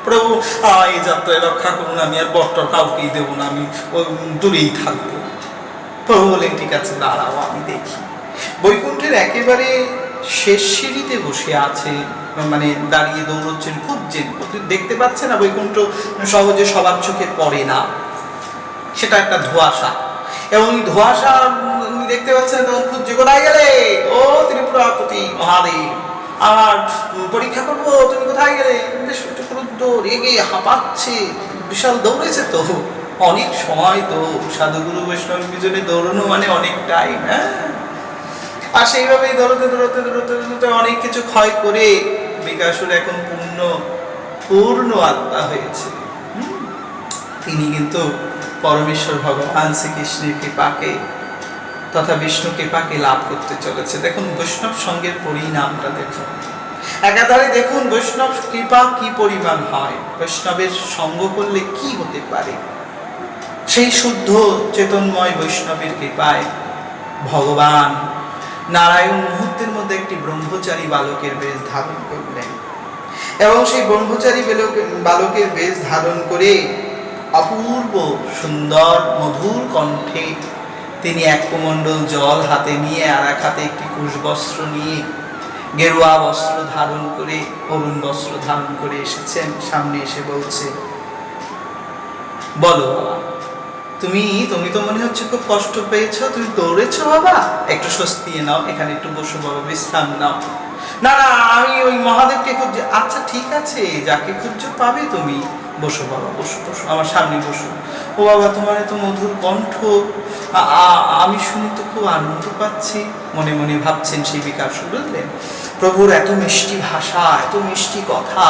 প্রভু এই যাত্রায় রক্ষা করুন, আমি আর বরটা কাউকেই দেবো না, আমি দূরেই থাকবো। প্রভু বললেন, ঠিক আছে দাঁড়াও আমি দেখি। বৈকুণ্ঠের একেবারে শেষ সিঁড়িতে বসে আছে, মানে দাঁড়িয়ে দৌড়চ্ছেন, খুঁজছেন, দেখতে পাচ্ছে না, বৈকুণ্ঠ সহজে সবার চোখে পড়ে না, সেটা একটা ধোঁয়াশা, এবং ধোঁয়াশা দেখতে পাচ্ছেন, তখন খুঁজছে, কোথায় গেলে ও ত্রিপুরাপতি মহাদেব, আমার পরীক্ষা করবো, তুমি কোথায় গেলে? বেশ ক্রুদ্ধ, রেগে হাঁপাচ্ছে, বিশাল দৌড়েছে তো, অনেক সময় তো সাধুগুরু বৈষ্ণবের পিছনে দৌড়ানো মানে অনেক টাইম, হ্যাঁ। আর সেইভাবেই দৌড়তে দৌড়তে দৌড়তে দৌড়তে অনেক কিছু ক্ষয় করে বিকাশুর এখন পূর্ণ আত্মা হয়েছে। তিনি কিন্তু পরমেশ্বর ভগবান শ্রীকৃষ্ণের কৃপাকে তথা বিষ্ণু কৃপাকে লাভ করতে চলেছে। দেখুন বৈষ্ণব সঙ্গের পরিণামটা দেখুন, একাধারে দেখুন বৈষ্ণব কৃপা কি পরিমাণ হয়, বৈষ্ণবের সঙ্গ করলে কি হতে পারে। সেই শুদ্ধ চেতনময় বৈষ্ণবের কৃপায় ভগবান নারায়ণ মুহূর্তের মধ্যে একটি ব্রহ্মচারী বালকের বেশ ধারণ করলেন, এবং সেই ব্রহ্মচারী বালকের বেশ ধারণ করে অপূর্ব সুন্দর মধুর কণ্ঠে তিনি এক কুমণ্ডল জল হাতে নিয়ে আর এক হাতে একটি কুশবস্ত্র নিয়ে গেরুয়া বস্ত্র ধারণ করে, অরুণ বস্ত্র ধারণ করে এসেছেন। সামনে এসে বলছে, বলো বাবা, তুমি তো মনে হচ্ছে খুব কষ্ট পেয়েছো, তুমি দৌড়েছো বাবা, একটু স্বস্তি নাও, এখানে একটু বসো বাবা, বিশ্রাম নাও। না না, আমি ওই মহাদেবকে খুঁজছি। আচ্ছা ঠিক আছে, যাকে খুঁজছো পাবে তুমি, বসো বাবা, বসো বসো, আমার সামনে বসো। ও বাবা, তোমার এত মধুর কণ্ঠ, আমি শুনে তো খুব আনন্দ পাচ্ছি, মনে মনে ভাবছেন সেই বিকাশ, বুঝলেন? প্রভুর এত মিষ্টি ভাষা, এত মিষ্টি কথা,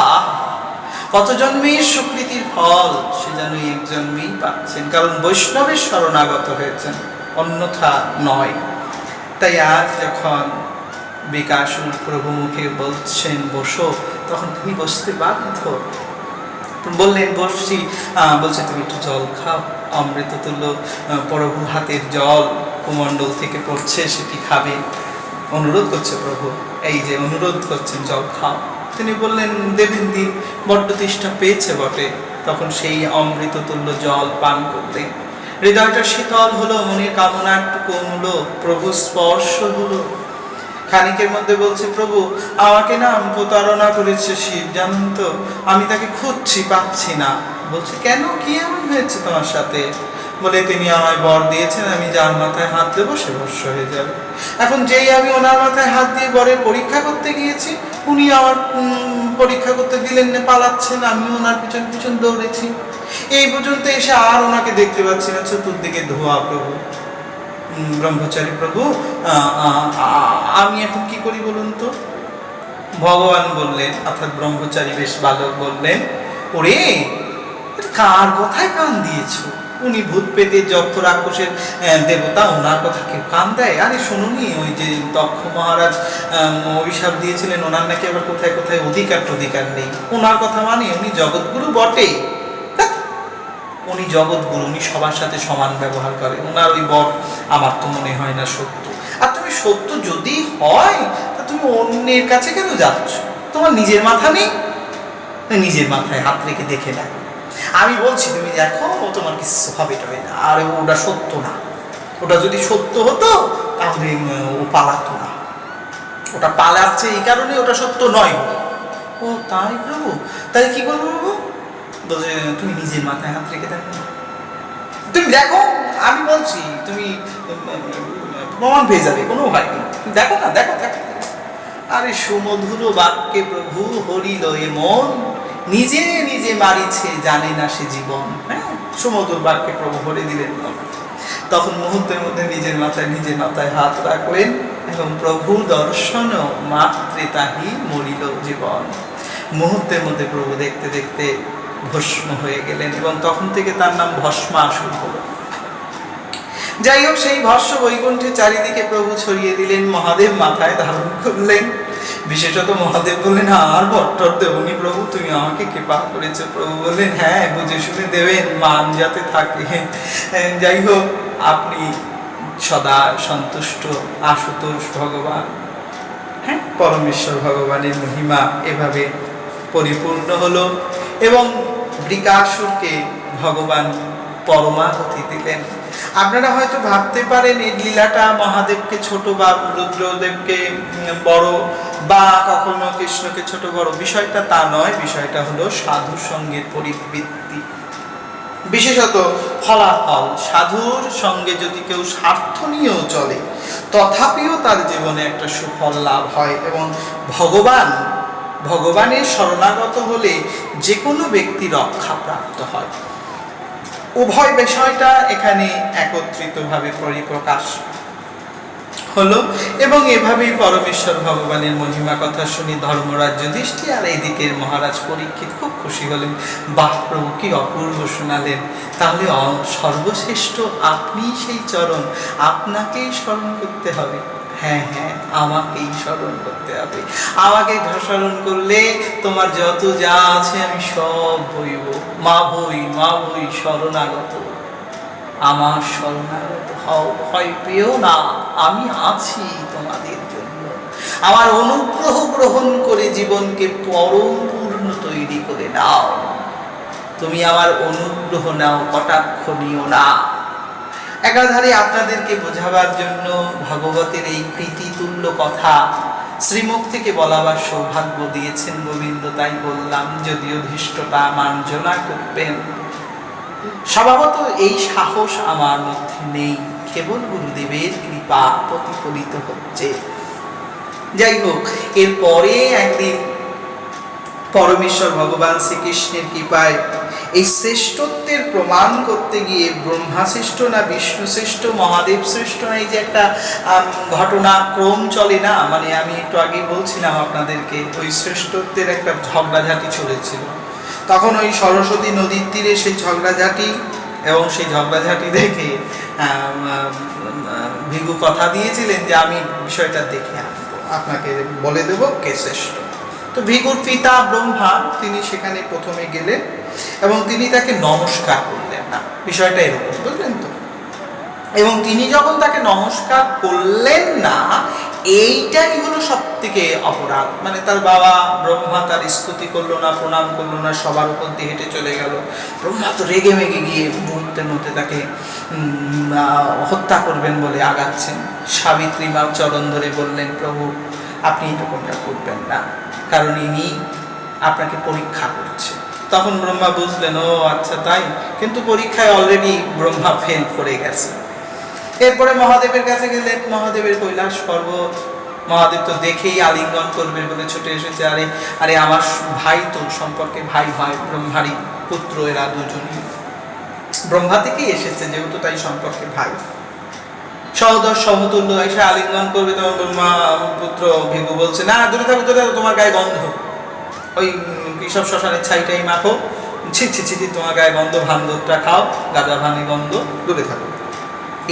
কত জন্মের সুকৃতির ফল, সে যেন এক জন্মেই পাচ্ছেন, কারণ বৈষ্ণবের শরণাগত হয়েছেন, অন্যথা নয়। তাই আজ যখন বিকাশুর প্রভু মুখে বলছেন বসো, তখন তিনি বসতে বাধ্য। বললেন বসছি, বলছে তুমি একটু জল খাও, অমৃত তুল্য প্রভু হাতের জল কুমণ্ডল থেকে পড়ছে, সেটি খাবে, অনুরোধ করছে প্রভু, এই যে অনুরোধ করছেন জল খাও। তিনি বললেন দেবেন দিন, বড্ড তৃষ্ণা পেয়েছে বটে। তখন সেই অমৃত তুল্য জল পান করলেন, হৃদয়টা শীতল হলো, মনের কামনা একটু কমলো, প্রভু স্পর্শ হলো। খানিকের মধ্যে বলছে, প্রভু আমাকে না প্রতারণা করেছে শিব, জানেন তো, আমি তাকে খুঁজছি, পাচ্ছি না। বলছে কেন, কি এমন হয়েছে তোমার সাথে? বলে তিনি আমায় বর দিয়েছেন, আমি যার মাথায় হাত দেবো সে ভস্য হয়ে যাবে। এখন যেই আমি ওনার মাথায় হাত দিয়ে বরের পরীক্ষা করতে গিয়েছি, উনি আমার পরীক্ষা করতে দিলেন না, পালাচ্ছেন, আমি ওনার পিছন পিছন দৌড়েছি, এই পর্যন্ত এসে আর ওনাকে দেখতে পাচ্ছি না, চতুর্দিকে ধোয়া। প্রভু ব্রহ্মচারী প্রভু, আমি এখন কি করি বলুন তো? ভগবান বললেন, অর্থাৎ ব্রহ্মচারী বেশ বালক বললেন, ওরে কার কথায় কান দিয়েছো? উনি ভূত পেতে যক্ষ রাক্ষসের দেবতা, ওনার কথা কেউ কান দেয়? আরে শুনুনি, ওই যে দক্ষ মহারাজ অভিশাপ দিয়েছিলেন, ওনার নাকি আবার কোথায় কোথায় অধিকার নেই, ওনার কথা মানে উনি জগৎগুরু বটে, উনি জগৎগুরু, উনি সবার সাথে সমান ব্যবহার করে, ওনার ওই বর আমার তো মনে হয় না সত্য। আর তুমি সত্য যদি হয় তা তুমি অন্যের কাছে কেন যাচ্ছ? তোমার নিজের মাথা নেই? নিজের মাথায় হাত রেখে দেখে দেখো, আমি বলছি তুমি দেখো, তোমার কিছু হবে টবে না। আর ওটা সত্য না, ওটা যদি সত্য হতো তাহলে ও পালাতো না, ওটা পালাচ্ছে এই কারণে ওটা সত্য নয়। ও তাই প্রভু, তাই কি করবো প্রভু? বলছে তুমি নিজের মাথায় হাত রেখে দেখো, তুমি দেখো, আমি বলছি তুমি প্রমাণ পেয়ে যাবে, কোনো ভয় নেই, দেখো না, দেখো দেখো। আরে সুমধুর বাক্যে প্রভু হরিল এ মন, নিজে নিজে মারিছে জানে না সে জীবন। হ্যাঁ, সুমধুর বাক্যে প্রভু হরি দিলেন। তখন মুহূর্তের মধ্যে নিজের মাথায় হাত রাখলেন, এবং প্রভু দর্শন মাত্রে তাহি মরিল জীবন। মুহূর্তের মধ্যে প্রভু দেখতে দেখতে ভস্ম হয়ে গেলেন, এবং তখন থেকে তার নাম ভস্মাসুর হল। যাই হোক, সেই ভস্ম বৈকুণ্ঠে চারিদিকে প্রভু ছড়িয়ে দিলেন, মহাদেব মাথায় ধারণ করলেন। বিশেষত মহাদেব বললেন, আর বট্টর দেবনি প্রভু, তুমি আমাকে কৃপা করেছো। প্রভু বললেন, হ্যাঁ বুঝে শুনে দেবেন, মান যাতে থাকে। যাই হোক, আপনি সদা সন্তুষ্ট। আশুতোষ ভগবান, হ্যাঁ, পরমেশ্বর ভগবানের মহিমা এভাবে পরিপূর্ণ হলো, এবং বৃকাসুরকে ভগবান পরমাগতি দিলেন। আপনারা হয়তো ভাবতে পারেন এই লীলাটা মহাদেবকে ছোট বা রুদ্রদেবকে বড়, বা কখনো কৃষ্ণকে ছোট বড়, বিষয়টা তা নয়। বিষয়টা হলো সাধু সঙ্গের পরিবৃত্তি, বিশেষত ফলাফল। সাধুর সঙ্গে যদি কেউ স্বার্থ নিয়েও চলে, তথাপিও তার জীবনে একটা সুফল লাভ হয়। এবং ভগবানের শরণাগত হলে যে কোনো ব্যক্তি রক্ষাপ্রাপ্ত হয়। উভয় বিষয়টা এখানে একত্রিতভাবে পরিপ্রকাশ হলো। এবং এভাবেই পরমেশ্বর ভগবানের মহিমা কথা শুনি ধর্মরাজ যুধিষ্ঠির আর এইদিকের মহারাজ পরীক্ষিত খুব খুশি হলেন। বাহ, প্রভু কি অপূর্ব শোনালেন! তাহলে সর্বশ্রেষ্ঠ আপনি সেই চরণ, আপনাকেই স্মরণ করতে হবে। হ্যাঁ হ্যাঁ, আমাকেই স্মরণ করতে হবে। আমাকে স্মরণ করলে তোমার যত যা আছে আমি সব বইব। মা বই শরণাগত, আমার শরণাগত হও, ভয় পেও না, আমি আছি তোমাদের জন্য। আমার অনুগ্রহ গ্রহণ করে জীবনকে পরম পূর্ণ তৈরি করে নাও। তুমি আমার অনুগ্রহ নাও, কটাক্ষ নিও না। একাধারে আপনাদেরকে বোঝাবার জন্য ভাগবতের এই প্রীতিতুল্য কথা শ্রীমুখ থেকে বলাবার সৌভাগ্য দিয়েছেন গোবিন্দ, তাই বললাম। যদিও ধৃষ্টতা মার্জনা করবেন, স্বভাবত এই সাহস আমার মধ্যে নেই, কেবল গুরুদেবের কৃপা প্রতিফলিত হচ্ছে। যাই হোক, এরপরে একদিন পরমেশ্বর ভগবান শ্রীকৃষ্ণের কৃপায় এই শ্রেষ্ঠত্বের প্রমাণ করতে গিয়ে ব্রহ্মা শ্রেষ্ঠ না বিষ্ণু শ্রেষ্ঠ, মহাদেব শ্রেষ্ঠ না, এই যে একটা ঘটনাক্রম চলে না, মানে আমি একটু আগে বলছিলাম আপনাদেরকে, ওই শ্রেষ্ঠত্বের একটা ঝগড়াঝাটি চলেছিল। তখন ওই সরস্বতী নদীর তীরে সেই ঝগড়াঝাটি, এবং সেই ঝগড়াঝাটি দেখে ভিগু কথা দিয়েছিলেন যে আমি বিষয়টা দেখে আনবো, আপনাকে বলে দেবো কে শ্রেষ্ঠ। তো ভিগুর পিতা ব্রহ্মা তিনি সেখানে প্রথমে গেলেন এবং তিনি তাকে নমস্কার করলেন না, বিষয়টা এরকম, বুঝলেন তো। এবং তিনি যখন তাকে নমস্কার করলেন না, এইটাই হলো সব থেকে অপরাধ। মানে তার বাবা ব্রহ্মা তার স্তুতি করলো না, প্রণাম করলো না, সবার উপর দিয়ে হেঁটে চলে গেল। ব্রহ্মা তো রেগে মেগে গিয়ে মুহূর্তের মধ্যে তাকে হত্যা করবেন বলে আগাচ্ছেন। সাবিত্রী মা চরণ ধরে বললেন, প্রভু আপনি এরকমটা করবেন না, কারণ ইনি আপনাকে পরীক্ষা করছে। তখন ব্রহ্মা বুঝলেন, ও আচ্ছা তাই, কিন্তু পরীক্ষায় অলরেডি ব্রহ্মা ফেল করে গেছে। এরপরে মহাদেবের কাছে গেলেন, মহাদেবের কৈলাস পর্বত। মহাদেব তো দেখেই আলিঙ্গন করবে বলে ছুটে এসেছে। আরে আরে আমার ভাই, তো সম্পর্কে ভাই হয়, ব্রহ্মারই পুত্র, এরা দুজনই ব্রহ্মা থেকেই এসেছে যেহেতু, তাই সম্পর্কে ভাই। সহোদর সমতুল্য এসে আলিঙ্গন করবে, তখন ব্রহ্মা পুত্র ভিগু বলছে, না দূরে থাকো, দূরে থাকো, তোমার গায়ে গন্ধ, ওই কৃষক শ্মশানের ছাইটাই মাখো, ছি ছি ছি, তোমার গায়ে গন্ধ, ভান্দরটা খাও, গাঁজা ভাঙি গন্ধ, দূরে থাকো।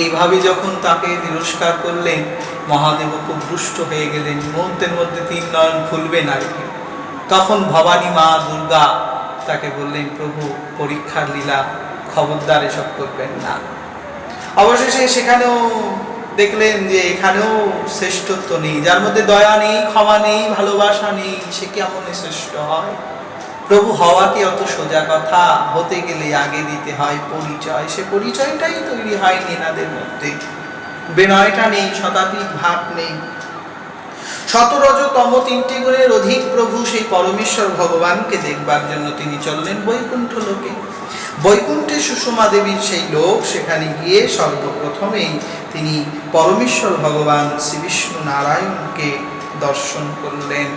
এইভাবে যখন তাকে তিরস্কার করলেন, মহাদেব খুব রুষ্ট হয়ে গেলেন। মুহূর্তের মধ্যে 3 নয়ন খুলবেন আর কি। তখন ভবানী মা দুর্গা তাকে বললেন, প্রভু পরীক্ষার লীলা, খবরদার এসব করবেন না। অবশেষে সেখানেও দেখলেন যে এখানেও শ্রেষ্ঠত্ব নেই, যার মধ্যে দয়া নেই, ক্ষমা নেই, ভালোবাসা নেই, সে কেমন শ্রেষ্ঠ হয়? প্রভু হওয়া কি অত সোজা কথা? হতে গেলে আগে দিতে হয় পরিচয়, সে পরিচয়টাই তৈরি হয়নি এনাদের মধ্যে। বিনয়টা নেই, শতাতীত ভাব নেই। শতরজতম 3টি গুণের অধিক প্রভু সেই পরমেশ্বর ভগবানকে দেখবার জন্য তিনি চললেন বৈকুণ্ঠ লোকে। বৈকুণ্ঠে সুষমা দেবীর সেই লোক, সেখানে গিয়ে সর্বপ্রথমেই তিনি পরমেশ্বর ভগবান শ্রী বিষ্ণু নারায়ণকে দর্শন করলেন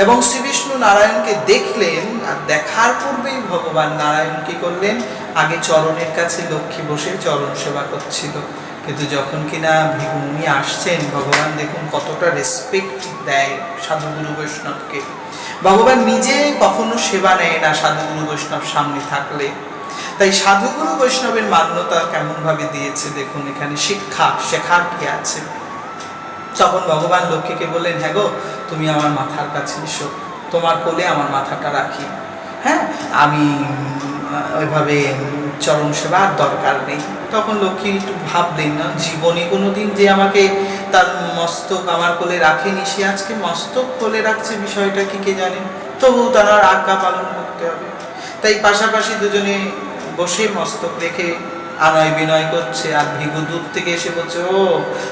এবং শ্রী বিষ্ণু নারায়ণকে দেখলেন। আর দেখার পূর্বেই ভগবান নারায়ণ কি করলেন, আগে চরণের কাছে লক্ষ্মী বসে চরণ সেবা করছিল। কিন্তু যখন কিনা ভিগুনি আসছেন, ভগবান দেখুন কতটা রেসপেক্ট দেয় সাধুগুরু বৈষ্ণবকে। ভগবান নিজে কখনো সেবা নেয় না সাধুগুরু বৈষ্ণব সামনে থাকলে। তাই সাধুগুরু বৈষ্ণবের মান্যতা কেমন ভাবে দিয়েছে দেখুন, এখানে শিক্ষা শেখার কি আছে। তখন ভগবান লক্ষ্মীকে বললেন, হ্যাঁ গো, তুমি আমার মাথার কাছে এসো, তোমার কোলে আমার মাথাটা রাখি। হ্যাঁ, আমি ওইভাবে চরণ সেবার দরকার নেই। তখন লক্ষ্মী একটু ভাবলেন, না জীবনে কোনোদিন যে আমাকে তার মস্তক আমার কোলে রাখেনি, সে আজকে মস্তক কোলে রাখছে, বিষয়টা কি কে জানে। তবু তার আজ্ঞা পালন করতে হবে। তাই পাশাপাশি দুজনে বসে মস্তক রেখে আনয় বিনয় করছে, আর ভিগু দূর থেকে এসে বলছে, ও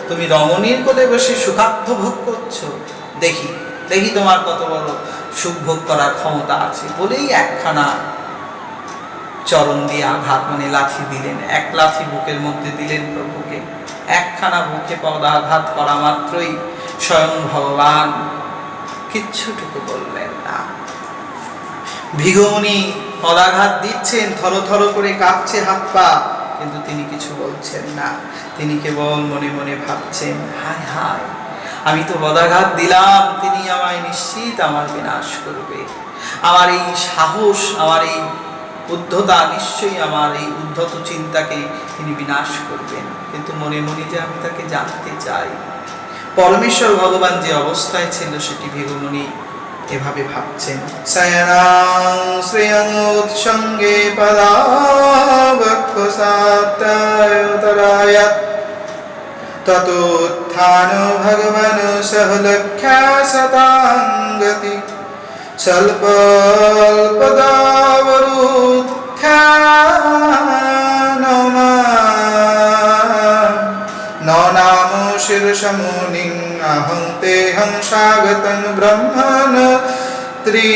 তুমি রমণীর কোলে বসে সুখাদ্য ভোগ করছো, দেখি দেখি তোমার কত বড় সুখ ভোগ করার ক্ষমতা আছে। বলেই একখানা চরণ দিয়ে আঘাত, মানে লাথি দিলেন, এক লাথি বুকের মধ্যে দিলেন প্রভুকে। একখানা বুকে পদাঘাত করা মাত্রই স্বয়ং ভগবান কিচ্ছুটুকু বললেন না। ভিগুমুনি পদাঘাত দিচ্ছেন, থর থর করে কাঁপছে হাত পা, কিন্তু তিনি কিছু বলছেন না। তিনি কেবল মনে মনে ভাবছেন, হায় হায়, আমি তো পদাঘাত দিলাম, তিনি আমায় নিশ্চিত আমার বিনাশ করবে। আমার এই সাহস, আমার এই উদ্ধতা, নিশ্চয়ই আমার এই উদ্ধত চিন্তাকে তিনি বিনাশ করবেন। কিন্তু মনে মনে যে আমি তাকে জানতে চাই। পরমেশ্বর ভগবান যে অবস্থায় ছিল সেটি ভিগুমুনি এভাবে ভাবছেন। শয়নাং শ্রেয়ং উৎসঙ্গে পদাবক্ষসাত্তায়ুতরায়াৎ ততোত্থান ভগবান সহলক্ষ্যা শতাঙ্গতি স্বল্পদাবরুত্থানমা নাম শীর্ষমুনিং অহং তেহং স্বাগতং ব্রহ্মণ ত্রি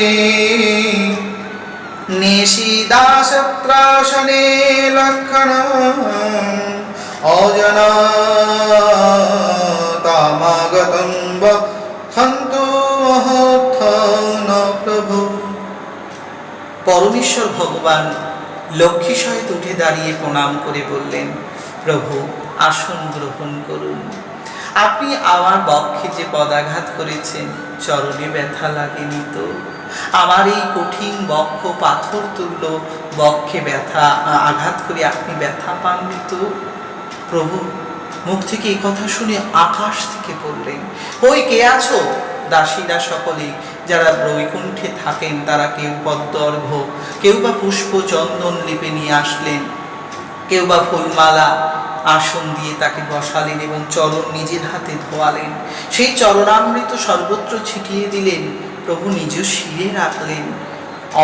নিশিদাসত্রাসনে লক্ষণং অজনতামাগতং বক্ষন্তু মহোত্থন প্রভু। পরমেশ্বর ভগবান লক্ষ্মী সহিত উঠে দাঁড়িয়ে প্রণাম করে বললেন, প্রভু আসন গ্রহণ করুন। আপনি আমার বক্ষে যে পদাঘাত করেছেন, চরণে ব্যথা লাগেনি তো? আমার এই কঠিন বক্ষ পাথর তুল্য বক্ষে ব্যথা আঘাত করে আপনি ব্যথা পাননি তো? প্রভু মুখ থেকে এই কথা শুনে আকাশ থেকে বললেন, ওই কে আছো? দাসীরা সকলে যারা বৈকুণ্ঠে থাকেন, তারা কেউ পদ্মর্ঘ্য, কেউ বা পুষ্প চন্দন লিপে নিয়ে আসলেন, কেউ বা ফুলমালা আসন দিয়ে তাকে বসালেন এবং চরণ নিজের হাতে ধোয়ালেন। সেই চরণামৃত সর্বত্র ছিটিয়ে দিলেন, প্রভু নিজ শিরে রাখলেন।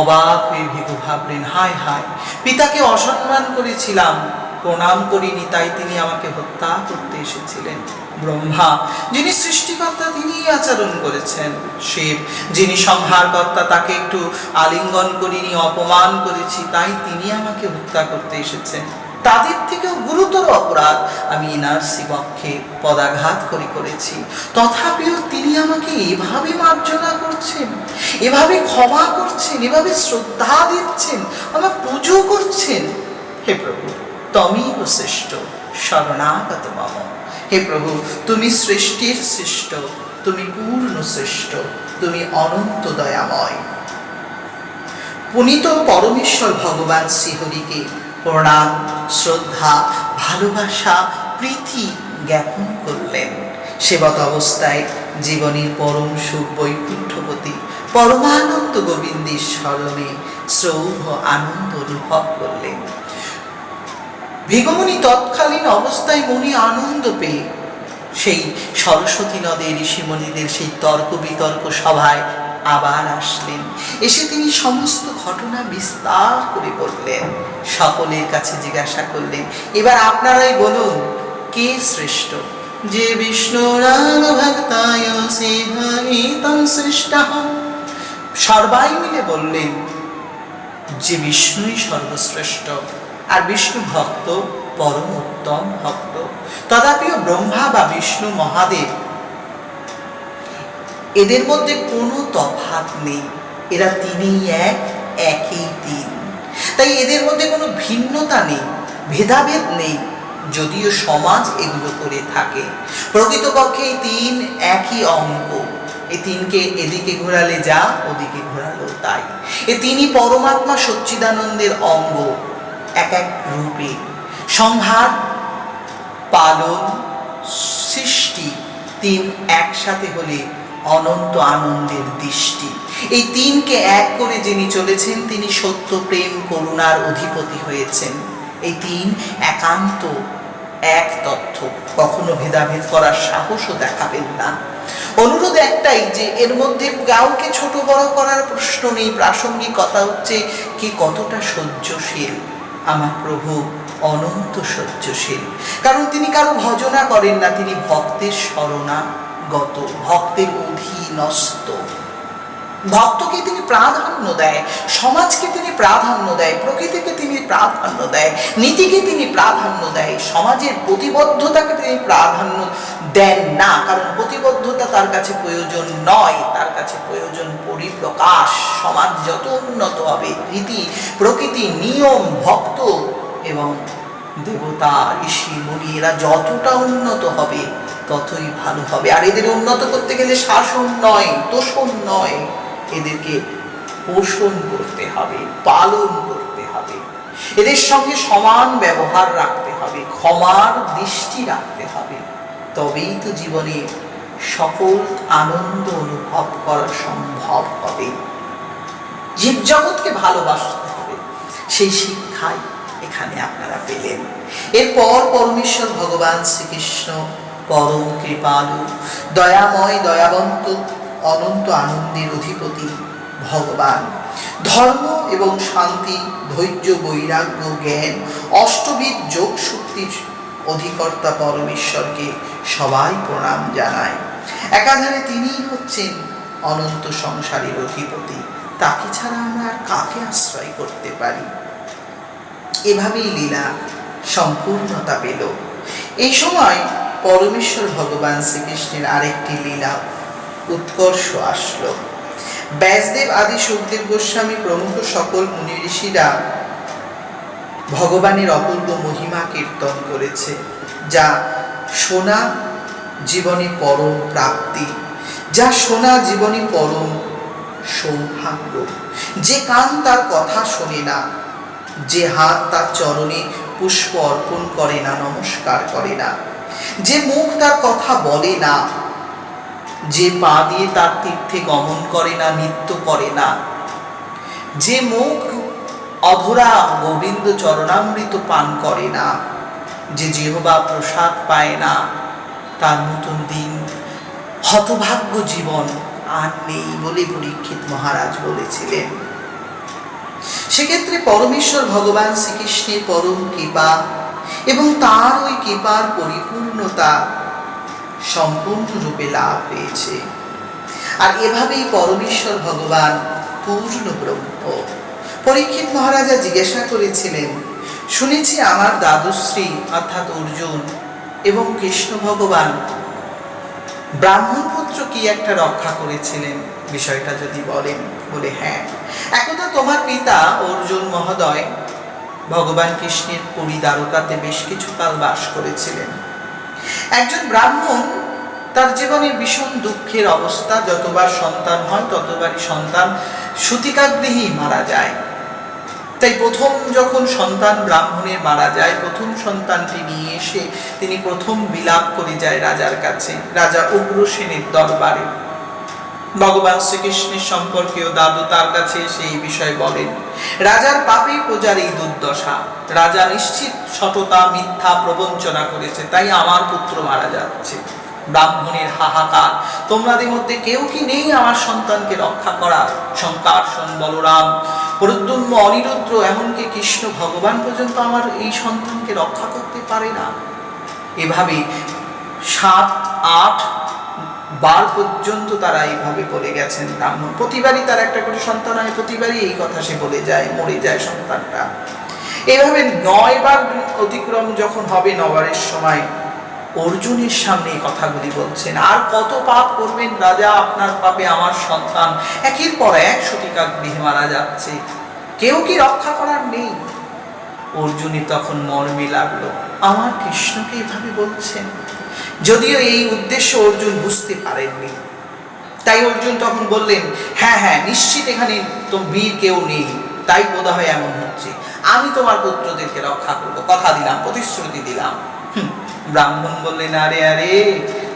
অবাক হয়ে ভিগু ভাবলেন, হায় হায়, পিতাকে অসম্মান করেছিলাম, প্রণাম করিনি, তাই তিনি আমাকে হত্যা করতে এসেছিলেন। ব্রহ্মা যিনি সৃষ্টিকর্তা, তিনি আচরণ করেছেন। শিব যিনি সংহারকর্তা, তাকে একটু আলিঙ্গন করিনি, অপমান করেছি, তাই তিনি আমাকে হত্যা করতে এসেছেন। তাদের থেকেও গুরুতর অপরাধ আমি এনআরসি বক্ষে পদাঘাত করেছি, তথাপিও তিনি আমাকে এভাবে মার্জনা করছেন, এভাবে ক্ষমা করছেন, এভাবে শ্রদ্ধা দিচ্ছেন, আমার পুজো করছেন। হে প্রভু তমিও শ্রেষ্ঠ শরণাগত মম। হে প্রভু তুমি সৃষ্টির শ্রেষ্ঠ, তুমি পূর্ণ শ্রেষ্ঠ, তুমি অনন্ত দয়াময়। পুনিত পরমেশ্বর ভগবান শ্রীহরিকে প্রণাম, শ্রদ্ধা, ভালোবাসা, প্রীতি জ্ঞাপন করলেন। সেবত অবস্থায় জীবনের পরম সুখ বৈকুণ্ঠপতি পরমানন্দ গোবিন্দের স্মরণে শ্রৌভ আনন্দ অনুভব করলেন। ভিগুমুনি তৎকালীন অবস্থায় মনে আনন্দ পেয়ে সেই সরস্বতী নদের ঋষিমণিদের সেই তর্ক বিতর্ক সভায় আবার আসলেন। এসে তিনি সমস্ত ঘটনা বিস্তার করে বললেন, সকলের কাছে জিজ্ঞাসা করলেন, এবার আপনারাই বলুন কে শ্রেষ্ঠ? যে বিষ্ণু রাম ভক্তায় সে হরি তং শ্রেষ্ঠঃ। সবাই মিলে বললেন যে বিষ্ণুই সর্বশ্রেষ্ঠ, আর বিষ্ণু ভক্ত পরম উত্তম ভক্ত। তথাপিও ব্রহ্মা বা বিষ্ণু মহাদেব, এদের মধ্যে কোনো তফাৎ নেই, এরা তিনিই এক, একই তিন। তাই এদের মধ্যে কোনো ভিন্নতা নেই, ভেদাভেদ নেই, যদিও সমাজ এগুলো করে থাকে। প্রকৃতপক্ষে এই তিন একই অঙ্ক। এই তিনকে এদিকে ঘোরালে যা, ওদিকে ঘোরালো তাই। এ তিনি পরমাত্মা সচ্চিদানন্দের অঙ্গ, এক এক রূপে। সংহার, পালন, সৃষ্টি, তিন একসাথে হলে অনন্ত আনন্দের দৃষ্টি। এই তিনকে এক করে যিনি চলেছেন, তিনি সত্য, প্রেম, করুণার অধিপতি হয়েছেন। এই তিন একান্ত এক তথ্য, কখনো ভেদাভেদ করার সাহসও দেখাবেন না। অনুরোধ একটাই, যে এর মধ্যে কাউকে ছোট বড় করার প্রশ্ন নেই। প্রাসঙ্গিক কথা হচ্ছে কি কতটা সহ্যশীল আমার প্রভু অনন্ত সহ্যশীল। কারণ তিনি কারো ভজনা করেন না, তিনি ভক্তের শরণাগত, ভক্তের অধীনস্থ। ভক্তকে তিনি প্রাধান্য দেয়, সমাজকে তিনি প্রাধান্য দেয়, প্রকৃতিকে তিনি প্রাধান্য দেয়, নীতিকে তিনি প্রাধান্য দেয়, সমাজের প্রতিবদ্ধতাকে তিনি প্রাধান্য দেন না। কারণ প্রতিবদ্ধতা তার কাছে প্রয়োজন নয়, তার কাছে প্রয়োজন পরিপ্রকাশ। সমাজ যত উন্নত হবে, রীতি প্রকৃতি নিয়ম ভক্ত এবং দেবতা ঋষি মুনি এরা যতটা উন্নত হবে ততই ভালো হবে। আর এদের উন্নত করতে গেলে শাসন নয়, তোষণ নয়, এদেরকে পোষণ করতে হবে, পালন করতে হবে, এদের সঙ্গে সমান ব্যবহার রাখতে হবে, ক্ষমার দৃষ্টি রাখতে হবে। তবেই তো জীবনে সকল আনন্দ অনুভব করা সম্ভব হবে। জীবজগৎকে ভালোবাসতে হবে, সেই শিক্ষাই এখানে আপনারা পেলেন। এরপর পরমেশ্বর ভগবান শ্রীকৃষ্ণ পরম কৃপালু, দয়াময়, দয়াবন্ত, অনন্ত আনন্দের অধিপতি ভগবান, ধর্ম এবং শান্তি, ধৈর্য, বৈরাগ্য, জ্ঞান, অষ্টবিধ যোগ শক্তির অধিকর্তা পরমেশ্বরকে সবাই প্রণাম জানায়। একাধারে তিনিই হচ্ছেন অনন্ত সংসারের অধিপতি। তাকে ছাড়া আমরা আর কাকে আশ্রয় করতে পারি? এভাবেই লীলা সম্পূর্ণতা পেল। এই সময় পরমেশ্বর ভগবান শ্রীকৃষ্ণের আরেকটি লীলা উৎকর্ষ আসলো। ব্যাসদেব আদি সুখদেব গোস্বামী প্রমুখ সকল মুনি ঋষিরা ভগবানের অপূর্ব মহিমা কীর্তন করেছে, যা শোনা জীবনে পরম প্রাপ্তি, যা শোনা জীবনে পরম সৌভাগ্য। যে কান তার কথা শোনে না, যে হাত তার চরণে পুষ্প অর্পণ করে না, নমস্কার করে না, যে মুখ তার কথা বলে না, যে পা দিয়ে তার তীর্থে গমন করে না, নৃত্য করে না, যে মুখ অধরা গোবিন্দ চরণামৃত পান করে না, যে জিহ্বা প্রসাদ পায় না, তার নতুন দিন হতভাগ্য জীবন আর নেই বলে পরীক্ষিত মহারাজ বলেছিলেন। সেক্ষেত্রে পরমেশ্বর ভগবান শ্রীকৃষ্ণের পরম কৃপা এবং তার ওই কৃপার পরিপূর্ণতা সম্পূর্ণরূপে লাভ হয়েছে। আর এভাবেই পরমেশ্বর ভগবান পূর্ণ ব্রহ্ম। পরীক্ষিত মহারাজা জিজ্ঞাসা করেছিলেন, শুনেছি আমার দাদুশ্রী অর্থাৎ অর্জুন এবং কৃষ্ণ ভগবান ব্রাহ্মণ পুত্র কি একটা রক্ষা করেছিলেন, বিষয়টা যদি বলেন। বলে হ্যাঁ, একদা তোমার পিতা অর্জুন মহোদয় ভগবান কৃষ্ণের পুরী দ্বারকাতে বেশ কিছুকাল বাস করেছিলেন। একজন ব্রাহ্মণ তার জীবনের ভীষণ দুঃখের অবস্থা, যতবার সন্তান হয় ততবারই সন্তান সূতিকাগৃহী মারা যায়। তাই প্রথম যখন সন্তান ব্রাহ্মণের মারা যায়, প্রথম সন্তানটি নিয়ে এসে তিনি প্রথম বিলাপ করে যায় রাজার কাছে, রাজা উগ্রসেনের দরবারে। ভগবান শ্রীকৃষ্ণের সম্পর্কেও দাদু তার কাছে এসে এই বিষয় বলেন। রাজার পাপে প্রজার এই দুর্দশা, রাজা নিশ্চিত সততা মিথ্যা প্রবঞ্চনা করেছে, তাই আমার পুত্র মারা যাচ্ছে। ব্রাহ্মণের হাহাকার, তোমাদের মধ্যে কেউ কি নেই আমার সন্তানকে রক্ষা করা? শঙ্কর্ষণ, বলরাম, প্রদ্যুম্ন, অনিরুদ্র, এমনকি কৃষ্ণ ভগবান পর্যন্ত আমার এই সন্তানকে রক্ষা করতে পারে না। এভাবে 7-8 বার পর্যন্ত তারা এইভাবে বলে গেছেন। ব্রাহ্মণ প্রতিবারই তার একটা করে সন্তান হয়, প্রতিবারই এই কথা সে বলে যায়, মরে যায় সন্তানটা। এভাবে 9 বার অতিক্রম যখন হবে, 9 বারের সময় অর্জুনের সামনে এই কথাগুলি বলছেন। আর কত পাপ করবেন রাজা, আপনার পাপে আমার সন্তান একের পর এক সূতিকাগৃহে মারা যাচ্ছে, কেউ কি রক্ষা করার নেই? অর্জুনের তখন মর্মে লাগলো, আমার কৃষ্ণকে এইভাবে বলছেন। যদিও এই উদ্দেশ্য অর্জুন বুঝতে পারেননি, তাই অর্জুন তখন বললেন, হ্যাঁ হ্যাঁ নিশ্চিত এখানে তো বীর কেউ নেই, তাই বোধহয় এমন হচ্ছে। আমি তোমার পুত্রদেরকে রক্ষা করবো, কথা দিলাম, প্রতিশ্রুতি দিলাম। ব্রাহ্মণ বললেন, আরে আরে,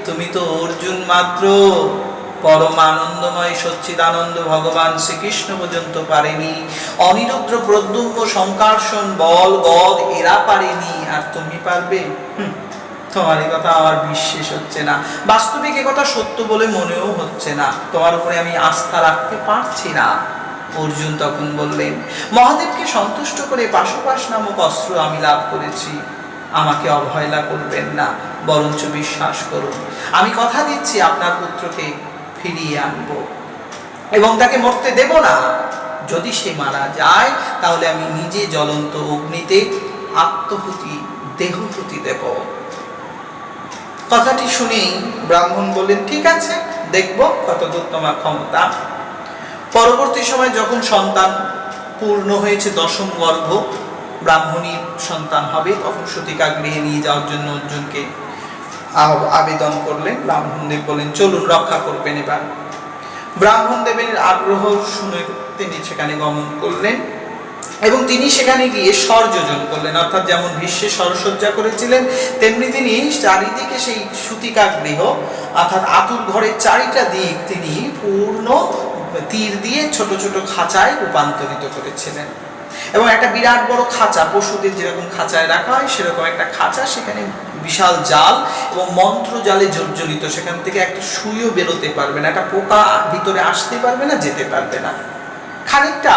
তুমি তো অর্জুন মাত্র, পরম আনন্দময় সচ্চিদানন্দ ভগবান শ্রীকৃষ্ণ পর্যন্ত পারেনি, অনিরুদ্র, প্রদ্যুম্ন, শঙ্কর্ষণ, বল, গদ এরা পারেনি, আর তুমি পারবে? তোমার এই কথা আমার বিশ্বাস হচ্ছে না, বাস্তবিক এ কথা সত্য বলে মনেও হচ্ছে না, তোমার উপরে আমি আস্থা রাখতে পারছি না। অর্জুন তখন বললেন, মহাদেবকে সন্তুষ্ট করে পাশাপাশ নামক অস্ত্র আমি লাভ করেছি, আমাকে অবহেলা করবেন না, বরঞ্চ বিশ্বাস করুন। আমি কথা দিচ্ছি আপনার পুত্রকে ফিরিয়ে আনব এবং তাকে মরতে দেব না। যদি সে মারা যায় তাহলে আমি নিজে জ্বলন্ত অগ্নিতে আত্মহুতি দেহহুতি দেব। কথাটি শুনেই ব্রাহ্মণ বললেন, ঠিক আছে, দেখব কতদূর তোমার ক্ষমতা। পরবর্তী সময় যখন সন্তান পূর্ণ হয়েছে, দশম গর্ভ ব্রাহ্মণীর সন্তান হবে, তখন সতিকা গৃহে নিয়ে যাওয়ার জন্য অর্জুনকে আবেদন করলেন। ব্রাহ্মণদেব বলেন, চলুন, রক্ষা করবেন। এবার ব্রাহ্মণদেবের আগ্রহ শুনে তিনি সেখানে গমন করলেন এবং তিনি সেখানে গিয়ে স্বর যোজন করলেন, অর্থাৎ যেমন ভীষ্মে স্বরসজ্জা করেছিলেন তেমনি তিনি চারিদিকে সেই সূতিকা গৃহ অর্থাৎ আতুর ঘরের চারিটা দিক তিনি পূর্ণ তীর দিয়ে ছোট ছোট খাঁচায় রূপান্তরিত করেছিলেন। এবং একটা বিরাট বড় খাঁচা, পশুদের যেরকম খাঁচায় রাখা হয় সেরকম একটা খাঁচা, সেখানে বিশাল জাল এবং মন্ত্র জালে জর্জরিত, সেখান থেকে একটা সুইও বেরোতে পারবে না, একটা পোকা ভিতরে আসতে পারবে না, যেতে পারবে না। খানিকটা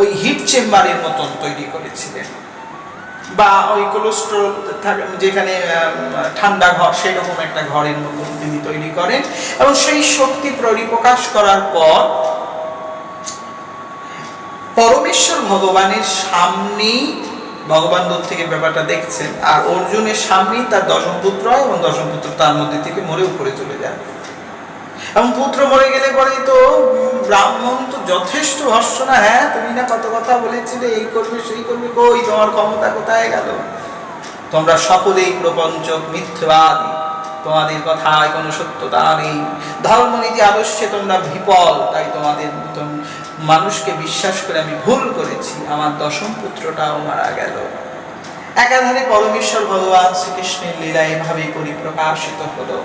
ওই হিট চেম্বারের মতন তৈরি করেছিলেন, বা ওই কোলেস্ট্রল যেখানে ঠান্ডা ঘর, সেই রকম একটা ঘরের মতন তিনি তৈরি করেন। এবং সেই শক্তি পরিপ্রকাশ করার পর পরমেশ্বর ভগবানের সামনেই, ভগবান দূর থেকে ব্যাপারটা দেখছেন, আর অর্জুনের সামনেই তার দশম পুত্র হয় এবং দশম পুত্র তার মধ্যে থেকে মরে উপরে চলে যায়। এবং পুত্র মরে গেলে পরেই তো ব্রাহ্মণ তো যথেষ্ট ভর্ৎসনা, হ্যাঁ তুমি না কত কথা বলেছিলে, এই করবে সেই করবে, কই তোমার ক্ষমতা কোথায় গেল? তোমরা সকলেই প্রপঞ্চক, মিথ্যাবাদী, তোমাদের কথায় কোনো সত্যতা নেই, ধর্মনীতি আদর্শে তোমরা বিফল, তাই তোমাদের মতন মানুষকে বিশ্বাস করে আমি ভুল করেছি, আমার দশম পুত্রটাও মারা গেল। একাধারে পরমেশ্বর ভগবান শ্রীকৃষ্ণের লীলা এভাবেই পরিপ্রকাশিত হলো।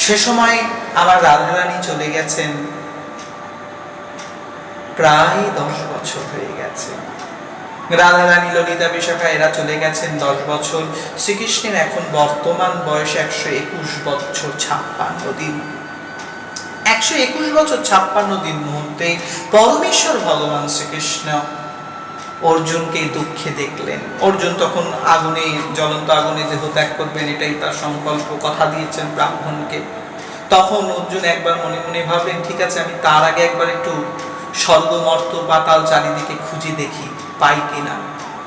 সে সময় আমার রাধারানী চলে গেছেন, প্রায় 10 বছর হয়ে গেছে। রাধারানী, ললিতা, বিশাখা এরা চলে গেছেন 10 বছর। শ্রীকৃষ্ণের এখন বর্তমান বয়স 121 বছর 56 দিন। 121 বছর 56 দিন মুহূর্তে পরমেশ্বর ভগবান শ্রীকৃষ্ণ অর্জুনকে দুঃখে দেখলেন। অর্জুন তখন আগুনে, জ্বলন্ত আগুনে দেহ ত্যাগ করবেন, এটাই তার সংকল্প, কথা দিয়েছেন ব্রাহ্মণকে। তখন অর্জুন একবার মনে মনে ভাবলেন, ঠিক আছে, আমি তার আগে একবার একটু স্বর্গ, মর্ত, পাতাল চারিদিকে খুঁজে দেখি পাই কিনা।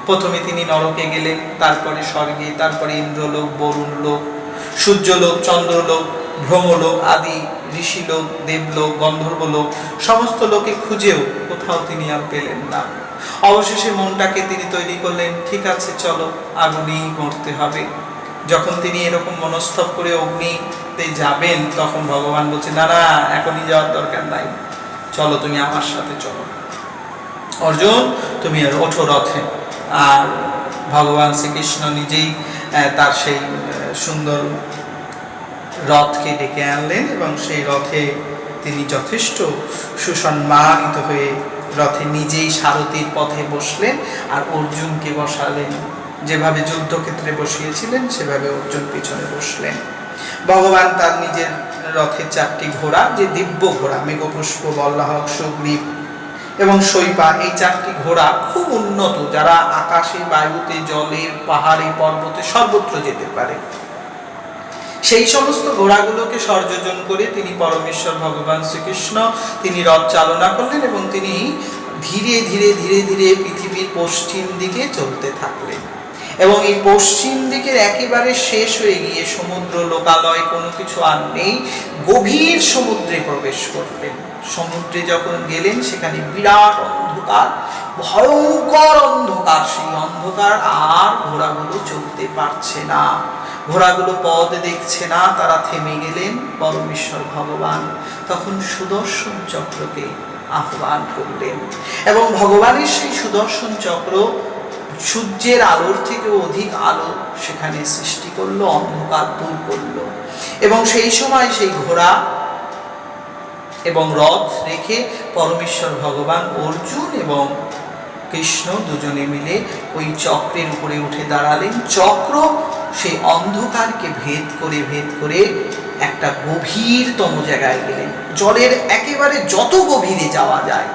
প্রথমে তিনি নরকে গেলেন, তারপরে স্বর্গে, তারপরে ইন্দ্রলোক, বরুণলোক, সূর্যলোক, চন্দ্রলোক, ভ্রমলোক আদি ঋষিলোক, দেবলোক, গন্ধর্বলোক, সমস্ত লোকে খুঁজেও কোথাও তিনি আর পেলেন না। অবশেষে মনটাকে তিনি তৈরি করলেন, ঠিক আছে চলো, আগুনেই মরতে হবে। যখন তিনি এরকম মনস্থপ করে অগ্নিতে যাবেন, তখন ভগবান বলছে, না না, এখনই যাওয়ার দরকার নাই, চলো তুমি আমার সাথে চলো। অর্জুন, তুমি ওঠো রথে। আর ভগবান শ্রীকৃষ্ণ নিজেই তার সেই সুন্দর রথকে ডেকে আনলেন এবং সেই রথে তিনি যথেষ্ট সুসম্মানিত হয়ে রথে নিজেই সারথীর পথে বসলেন আর অর্জুনকে বসালেন। যেভাবে যুদ্ধক্ষেত্রে বসিয়েছিলেন সেভাবে অর্জুন পিছনে বসলেন। ভগবান তার নিজের রথের 4টি ঘোড়া, যে দিব্য ঘোড়া, মেঘপুষ্প, বল্লাহক, সুগ্রীব এবং শৈপা, এই 4টি ঘোড়া খুব উন্নত, যারা আকাশে, বায়ুতে, জলে, পাহাড়ে, পর্বতে সর্বত্র যেতে পারে। সেই সমস্ত ঘোড়াগুলোকে সংযোজন করে তিনি পরমেশ্বর ভগবান শ্রীকৃষ্ণ তিনি রথ চালনা করলেন এবং তিনি ধীরে ধীরে ধীরে ধীরে পৃথিবীর পশ্চিম দিকে চলতে থাকলেন। এবং এই পশ্চিম দিকের একেবারে শেষ হয়ে গিয়ে সমুদ্র, লোকালয় কোনো কিছু আর নেই, গভীর সমুদ্রে প্রবেশ করলেন। সমুদ্রে যখন গেলেন সেখানে বিরাট অন্ধকার, ভয়ঙ্কর অন্ধকার। সেই অন্ধকার আর ঘোড়াগুলো চলতে পারছে না, ঘোড়াগুলো পথ দেখছে না, তারা থেমে গেলেন। পরমেশ্বর ভগবান তখন সুদর্শন চক্রকে আহ্বান করলেন এবং ভগবানের সেই সুদর্শন চক্র সূর্যের আলোর থেকেও অধিক আলো সেখানে সৃষ্টি করলো, অন্ধকার দূর করলো। এবং সেই সময় সেই ঘোড়া এবং রথ রেখে পরমেশ্বর ভগবান অর্জুন এবং কৃষ্ণ দুজনে মিলে ওই চক্রের উপরে উঠে দাঁড়ালেন। চক্র সেই অন্ধকারকে ভেদ করে একটা গভীরতম জায়গায় গেলেন। জলের একেবারে যত গভীরে যাওয়া যায়,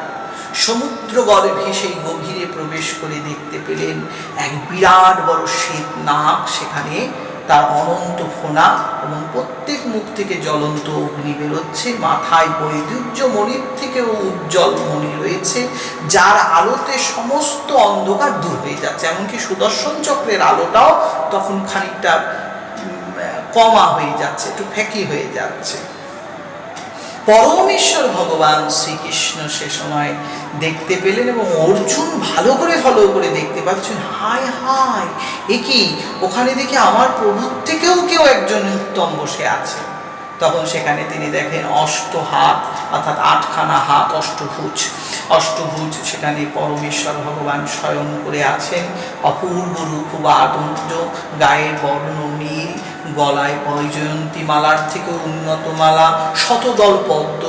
সমুদ্র গর্ভে সেই গভীরে প্রবেশ করে দেখতে পেলেন এক বিরাট বড় শ্বেত নাগ, সেখানে তার অনন্ত ফোনা এবং প্রত্যেক মুখ থেকে জ্বলন্ত অগ্নি বেরোচ্ছে। মাথায় বৈদুর্য মণির থেকেও উজ্জ্বল মণি রয়েছে, যার আলোতে সমস্ত অন্ধকার দূর হয়ে যাচ্ছে। এমনকি সুদর্শন চক্রের আলোটাও তখন খানিকটা কমা হয়ে যাচ্ছে, একটু ফ্যাকি হয়ে যাচ্ছে। পরমেশ্বর ভগবান শ্রীকৃষ্ণ সে সময় দেখতে পেলেন এবং অর্জুন ভালো করে ফলো করে দেখতে পাচ্ছেন, হায় হায়, এ কি, ওখানে দেখে আমার প্রভুর থেকেও কেউ একজন উত্তম বসে আছে। তখন সেখানে তিনি দেখেন অষ্টহাত, অর্থাৎ আটখানা হাত, অষ্টভুজ সেখানে পরমেশ্বর ভগবান স্বয়ং করে আছেন। অপূর্ব রূপ বা আদর্য, গায়ের বর্ণ নীল, গলায় বৈজয়ন্তী মালার থেকে উন্নত মালা, শতদল পদ্ম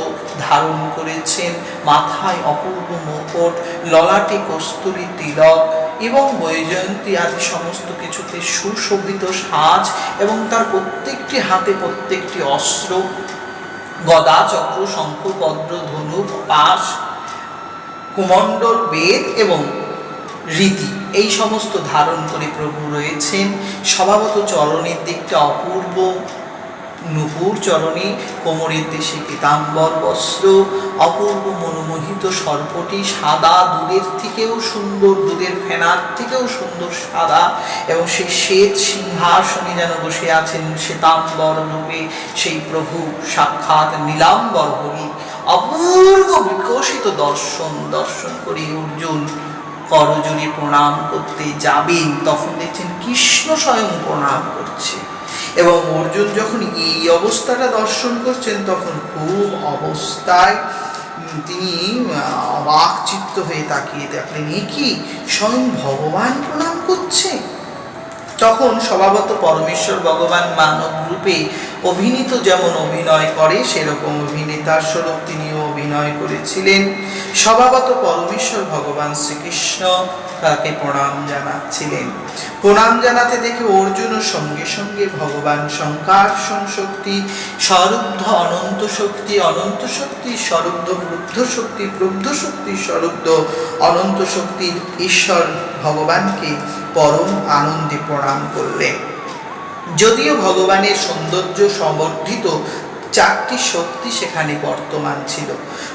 ধারণ করেছেন, মাথায় অপূর্ব মুকুট, ললাটে কস্তুরী তিলক এবং বৈজয়ন্তী আদি সমস্ত কিছুতে সুশোভিত সাজ, এবং তার প্রত্যেকটি হাতে প্রত্যেকটি অস্ত্র, গদা, চক্র, শঙ্খ, পদ্ম, ধনু, পাশ, কুমণ্ডল, বেদ এবং রীতি এই সমস্ত ধারণ করে প্রভু রয়েছেন। স্বভাবত চরণের দিকটা অপূর্ব নুপুর চরণী, কোমরের দেশে পীতাম্বর বস্ত্র, অপূর্ব মনোমোহিত সর্পটি সাদা, দুধের থেকেও সুন্দর, দুধের ফেনার থেকেও সুন্দর সাদা, এবং সেই শ্বেত সিংহাসনে যেন বসে আছেন শ্বেতাম্বর রূপে সেই প্রভু সাক্ষাৎ নীলাম্বর হরি। অপূর্ব বিকশিত দর্শন করে অর্জুন করজোড়ে প্রণাম করতে যাবেন, তখন দেখছেন কৃষ্ণ স্বয়ং প্রণাম করছে। এবং অর্জুন যখন এই অবস্থাটা দর্শন করছেন, তখন খুব অবস্থায় তিনি অবাক চিত্ত হয়ে তাকিয়ে দেখলেন, এ কি, স্বয়ং ভগবান প্রণাম করছে। তখন স্বভাবত পরমেশ্বর ভগবান মানব রূপে অভিনীত যেমন অভিনয় করে, সেরকম অভিনেতার স্বরূপ তিনিও অভিনয় করেছিলেন। স্বভাবত পরমেশ্বর ভগবান শ্রীকৃষ্ণ তাকে প্রণাম জানাচ্ছিলেন। প্রণাম জানাতে দেখে অর্জুনও সঙ্গে সঙ্গে ভগবান সংকার্ষণ শক্তি, স্বরুদ্ধ অনন্ত শক্তি, অনন্ত শক্তি স্বরুদ্ধ প্রুদ্ধ শক্তি, প্রুদ্ধ শক্তি স্বরুদ্ধ অনন্ত শক্তির ঈশ্বর ভগবানকে পরম আনন্দে প্রণাম করলেন। যদিও ভগবানের সৌন্দর্য সমর্ধিত চারটি শক্তি সেখানে বর্তমান ছিল।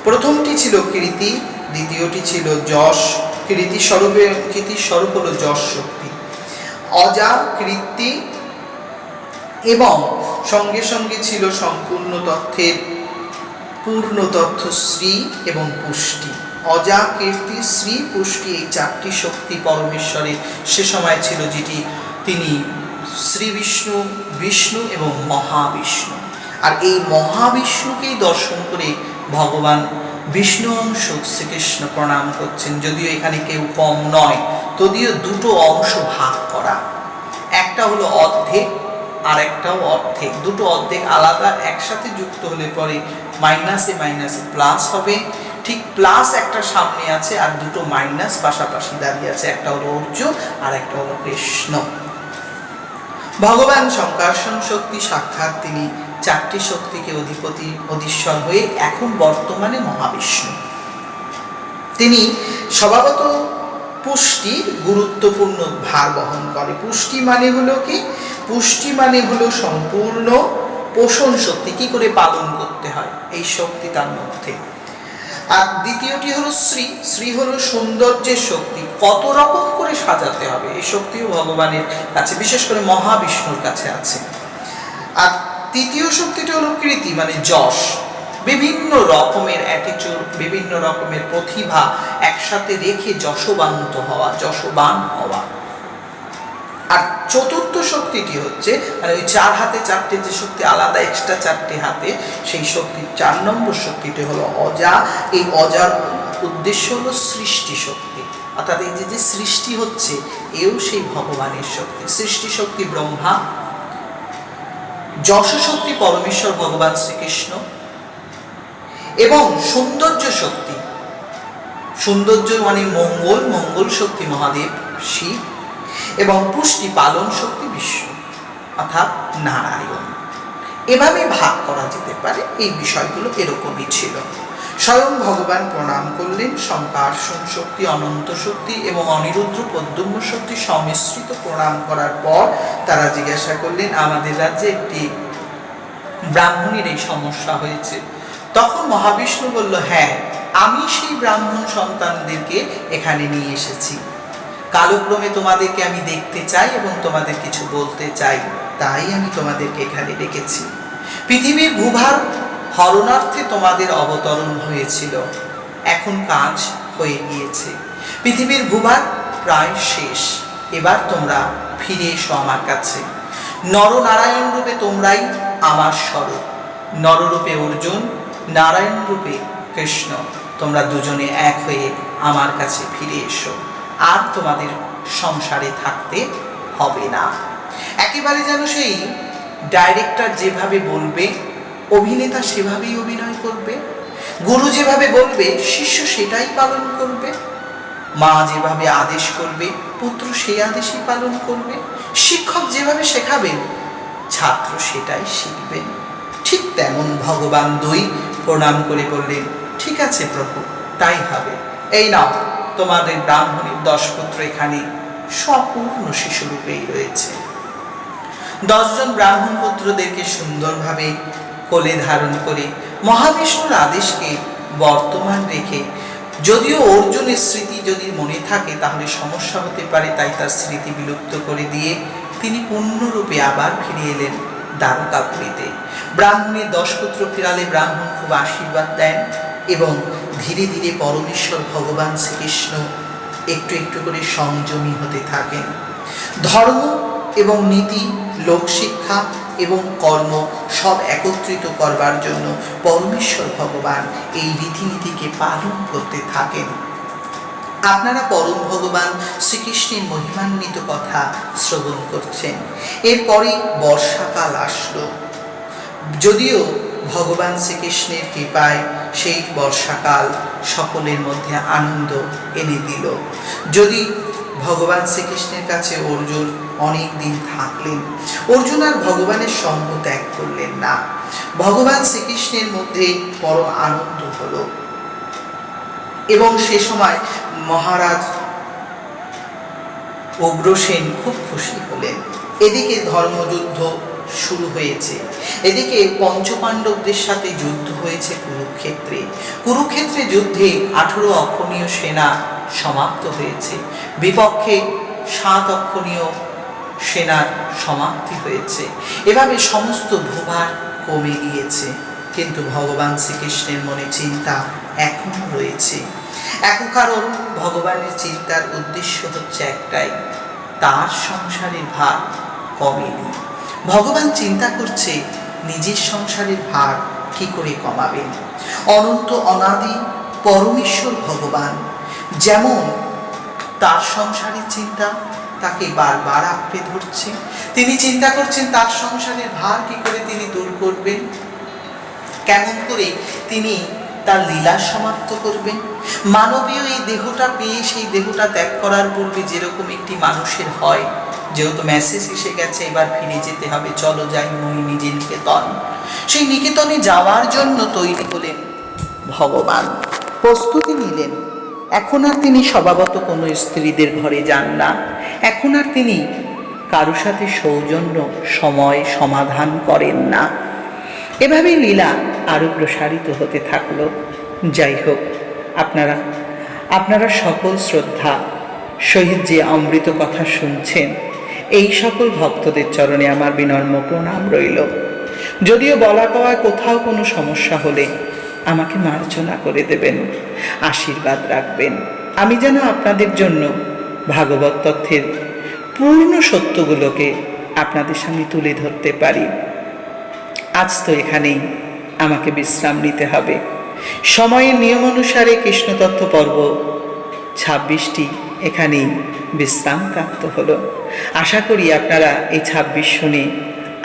প্রথমটি ছিল কীর্তি, দ্বিতীয়টি ছিল যশ, কীর্তির স্বরূপ হলো যশ শক্তি, অজা কীর্তি, এবং সঙ্গে সঙ্গে ছিল সম্পূর্ণ তথ্যের পূর্ণ তথ্য শ্রী এবং পুষ্টি। অজা, কীর্তি, শ্রী, পুষ্টি এই চারটি শক্তি পরমেশ্বরের সে সময় ছিল, যেটি তিনি শ্রী বিষ্ণু, বিষ্ণু এবং মহাবিষ্ণু। আর এই মহাবিষ্ণুকেই দর্শন করে ভগবান বিষ্ণু অংশ শ্রীকৃষ্ণ প্রণাম করছেন। যদিও এখানে কেউ কম নয়, যদিও দুটো অংশ ভাগ করা, একটা হলো অর্ধেক আর একটাও অর্ধেক। দুটো অর্ধেক আলাদা, একসাথে যুক্ত হলে পরে মাইনাসে মাইনাসে প্লাস হবে। ঠিক প্লাস একটা সামনে আছে আর দুটো মাইনাস পাশাপাশি দাঁড়িয়ে আছে, একটা হলো অর্জুন আর একটা হলো কৃষ্ণ। ভগবান সংকার্ষণ শক্তি সাক্ষাৎ তিনি চারটি শক্তিকে অধীশ্বর হয়ে এখন বর্তমানে মহাবিষ্ণু। তিনি স্বভাবত পুষ্টির গুরুত্বপূর্ণ ভার বহন করে। পুষ্টি মানে হলো কি? পুষ্টি মানে হলো সম্পূর্ণ পোষণ শক্তি, কি করে পালন করতে হয় এই শক্তি তার মধ্যে। আর দ্বিতীয়টি হলো শ্রী, শ্রী হলো সৌন্দর্যের শক্তি, কত রকম করে সাজাতে হবে এই শক্তিও ভগবানের কাছে, বিশেষ করে মহাবিষ্ণুর কাছে আছে। আর তৃতীয় শক্তিটা হলো কীর্তি মানে যশ, বিভিন্ন রকমের অ্যাটিটিউড, বিভিন্ন রকমের প্রতিভা একসাথে রেখে যশবান্ত হওয়া, যশবান হওয়া। আর চতুর্থ শক্তিটি হচ্ছে মানে ওই চার হাতে চারটে যে শক্তি আলাদা, এক্সট্রা চারটে হাতে, সেই শক্তির 4 নম্বর শক্তিটি হলো অজা। এই অজার উদ্দেশ্য হলো সৃষ্টি শক্তি, অর্থাৎ এই যে সৃষ্টি হচ্ছে এও সেই ভগবানের শক্তি। সৃষ্টি শক্তি ব্রহ্মা, যশ শক্তি পরমেশ্বর ভগবান শ্রীকৃষ্ণ, এবং সৌন্দর্য শক্তি, সৌন্দর্য মানে মঙ্গল, মঙ্গল শক্তি মহাদেব শিব, এবং পুষ্টি পালন শক্তি বিষ্ণু অর্থাৎ নারায়ণ। এভাবে ভাগ করা যেতে পারে। এই বিষয়গুলো এরকমই ছিল। স্বয়ং ভগবান প্রণাম করলেন। সংকার্ষণ শক্তি, অনন্ত শক্তি এবং অনিরুদ্ধ প্রদ্যুম্ন শক্তি সংমিশ্রিত প্রণাম করার পর তারা জিজ্ঞাসা করলেন, আমাদের রাজ্যে একটি ব্রাহ্মণের এই সমস্যা হয়েছে। তখন মহাবিষ্ণু বলল, হ্যাঁ, আমি সেই ব্রাহ্মণ সন্তানদেরকে এখানে নিয়ে এসেছি। কালক্রমে তোমাদেরকে আমি দেখতে চাই এবং তোমাদের কিছু বলতে চাই, তাই আমি তোমাদেরকে এখানে ডেকেছি। পৃথিবীর ভূভার হরণার্থে তোমাদের অবতরণ হয়েছিল, এখন কাজ হয়ে গিয়েছে। পৃথিবীর ভূভার প্রায় শেষ, এবার তোমরা ফিরে এসো আমার কাছে। নরনারায়ণ রূপে তোমরাই আমার স্বরূপ। নররূপে অর্জুন, নারায়ণ রূপে কৃষ্ণ, তোমরা দুজনে এক হয়ে আমার কাছে ফিরে এসো। আর তোমাদের সংসারে থাকতে হবে না। একেবারে যেন সেই ডাইরেক্টর যেভাবে বলবে, অভিনেতা সেভাবেই অভিনয় করবে। গুরু যেভাবে বলবে, শিষ্য সেটাই পালন করবে। মা যেভাবে আদেশ করবে, পুত্র সেই আদেশই পালন করবে। শিক্ষক যেভাবে শেখাবেন, ছাত্র সেটাই শিখবেন। ঠিক তেমন ভগবান দুই প্রণাম করে বললেন, ঠিক আছে প্রভু, তাই হবে। এই নাও, তোমাদের ব্রাহ্মণের 10 পুত্র এখানে সম্পূর্ণ শিশুরূপেই রয়েছে। 10 জন ব্রাহ্মণ পুত্রদেরকে সুন্দরভাবে কোলে ধারণ করে মহাবিষ্ণুর আদেশকে বর্তমান রেখে, যদিও অর্জুনের স্মৃতি যদি মনে থাকে তাহলে সমস্যা হতে পারে, তাই তার স্মৃতি বিলুপ্ত করে দিয়ে তিনি পূর্ণরূপে আবার ফিরে এলেন দ্বারকাপুরীতে। ব্রাহ্মণের 10 পুত্র ফিরালে ব্রাহ্মণ খুব আশীর্বাদ দেন এবং ধীরে ধীরে পরমেশ্বর ভগবান শ্রীকৃষ্ণ একটু একটু করে সংযমী হতে থাকেন। ধর্ম এবং নীতি, লোকশিক্ষা এবং কর্ম সব একত্রিত করবার জন্য পরমেশ্বর ভগবান এই রীতিনীতিকে পালন করতে থাকেন। আপনারা পরম ভগবান শ্রীকৃষ্ণের মহিমান্বিত কথা শ্রবণ করছেন। এরপরে বর্ষাকাল আসলো। যদিও ভগবান শ্রীকৃষ্ণের কৃপায় সেই বর্ষাকাল সকলের মধ্যে আনন্দ এনে দিল। যদি ভগবান শ্রীকৃষ্ণের কাছে অর্জুন অনেক দিন থাকলেন, অর্জুন আর ভগবানের সঙ্গ ত্যাগ করলেন না। ভগবান শ্রীকৃষ্ণের মধ্যে পরম আনন্দ হলো এবং সে সময় মহারাজ উগ্রসেন খুব খুশি হলেন। এদিকে ধর্মযুদ্ধ শুরু হয়েছে, এদিকে পঞ্চপাণ্ডবদের সাথে যুদ্ধ হয়েছে কুরুক্ষেত্রে। কুরুক্ষেত্রে যুদ্ধে 18 অক্ষণীয় সেনা সমাপ্ত হয়েছে, বিপক্ষে 7 অক্ষণীয় সেনার সমাপ্তি হয়েছে। এভাবে সমস্ত ভূভার কমে গিয়েছে, কিন্তু ভগবান শ্রীকৃষ্ণের মনে চিন্তা এখনো রয়েছে। এখন কারণ ভগবানের চিন্তার উদ্দেশ্য হচ্ছে একটাই, তার সংসারের ভার কমেনি। ভগবান চিন্তা করছে নিজের সংসারের ভার কি করে কমাবেন। অনন্ত অনাদি পরমেশ্বর ভগবান যেমন তার সংসারের চিন্তা তাকে বারবার আঁকড়ে ধরছে। তিনি চিন্তা করছেন তার সংসারের ভার কি করে তিনি দূর করবেন, কেমন করে তিনি তার লীলা সমাপ্ত করবেন। মানবীয় এই দেহটা পেয়ে সেই দেহটা ত্যাগ করার পূর্বে যেরকম একটি মানুষের হয়, যেহেতু মেসেজ এসে গেছে এবার ফিরে যেতে হবে, চলো যাই মই নিজে নিকেতন। সেই নিকেতনে যাওয়ার জন্য তৈরি হলেন ভগবান, প্রস্তুতি নিলেন। এখন আর তিনি স্বভাবত কোনো স্ত্রীদের ঘরে যান না, এখন আর তিনি কারো সাথে সৌজন্য সময় সমাধান করেন না। এভাবেই লীলা আরও প্রসারিত হতে থাকলো। যাই হোক, আপনারা সকল শ্রদ্ধা সহিত যে অমৃত কথা শুনছেন, এই সকল ভক্তদের চরণে আমার বিনম্র প্রণাম রইল। যদিও বলা পাওয়ায় কোথাও কোনো সমস্যা হলে আমাকে মার্জনা করে দেবেন, আশীর্বাদ রাখবেন। আমি যেন আপনাদের জন্য ভাগবত তথ্যের পূর্ণ সত্যগুলোকে আপনাদের সামনে তুলে ধরতে পারি। আজ তো এখানেই আমাকে বিশ্রাম নিতে হবে। সময়ের নিয়ম অনুসারে কৃষ্ণতত্ত্ব পর্ব 26টি এখানেই বিশ্রামপ্রাপ্ত হলো। আশা করি আপনারা এই 26 শুনে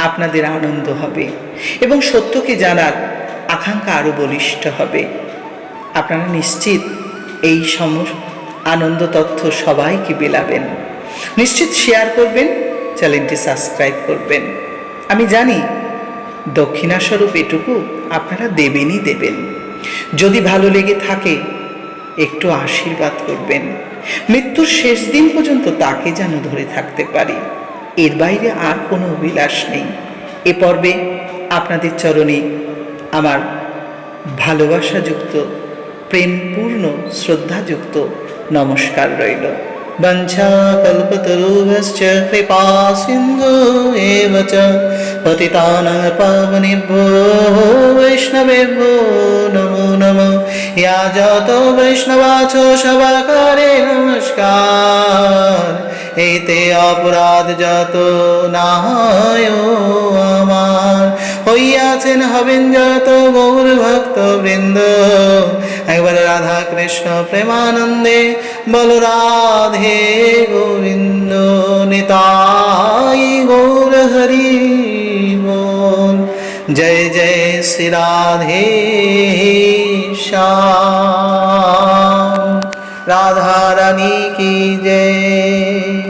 আপনাদের আনন্দ হবে এবং সত্যকে জানার আকাঙ্ক্ষা আরও বলিষ্ঠ হবে। আপনারা নিশ্চিত এই আনন্দ তথ্য সবাইকে বিলাবেন, নিশ্চিত শেয়ার করবেন, চ্যানেলটি সাবস্ক্রাইব করবেন। আমি জানি দক্ষিণাস্বরূপ এটুকু আপনারা দেবেনই দেবেন। যদি ভালো লেগে থাকে একটু আশীর্বাদ করবেন, মৃত্যুর শেষ দিন পর্যন্ত তাকে যেন ধরে থাকতে পারি, এর বাইরে আর কোনো অভিলাষ নেই। এ পর্বে আপনাদের চরণে আমার ভালোবাসাযুক্ত, প্রেমপূর্ণ, শ্রদ্ধাযুক্ত নমস্কার রইল। वंशाकल्पतरुभ्यश्च कृपा सिन्धु एव च पतितानां पावनेभ्यो वैष्णवेभ्यो नमो नमः। या जातो वैष्णवाचो सभाकारे नमस्कार, एते अपराध যত নাহায় আমার, হইয়াছেন হবেন যত গৌর ভক্ত বৃন্দ। একবার রাধা কৃষ্ণ প্রেমানন্দে বল রাধে গোবিন্দ, নিতাই গৌর হরি बोल। जय जय श्री राधे श्याम, राधा रानी की जय।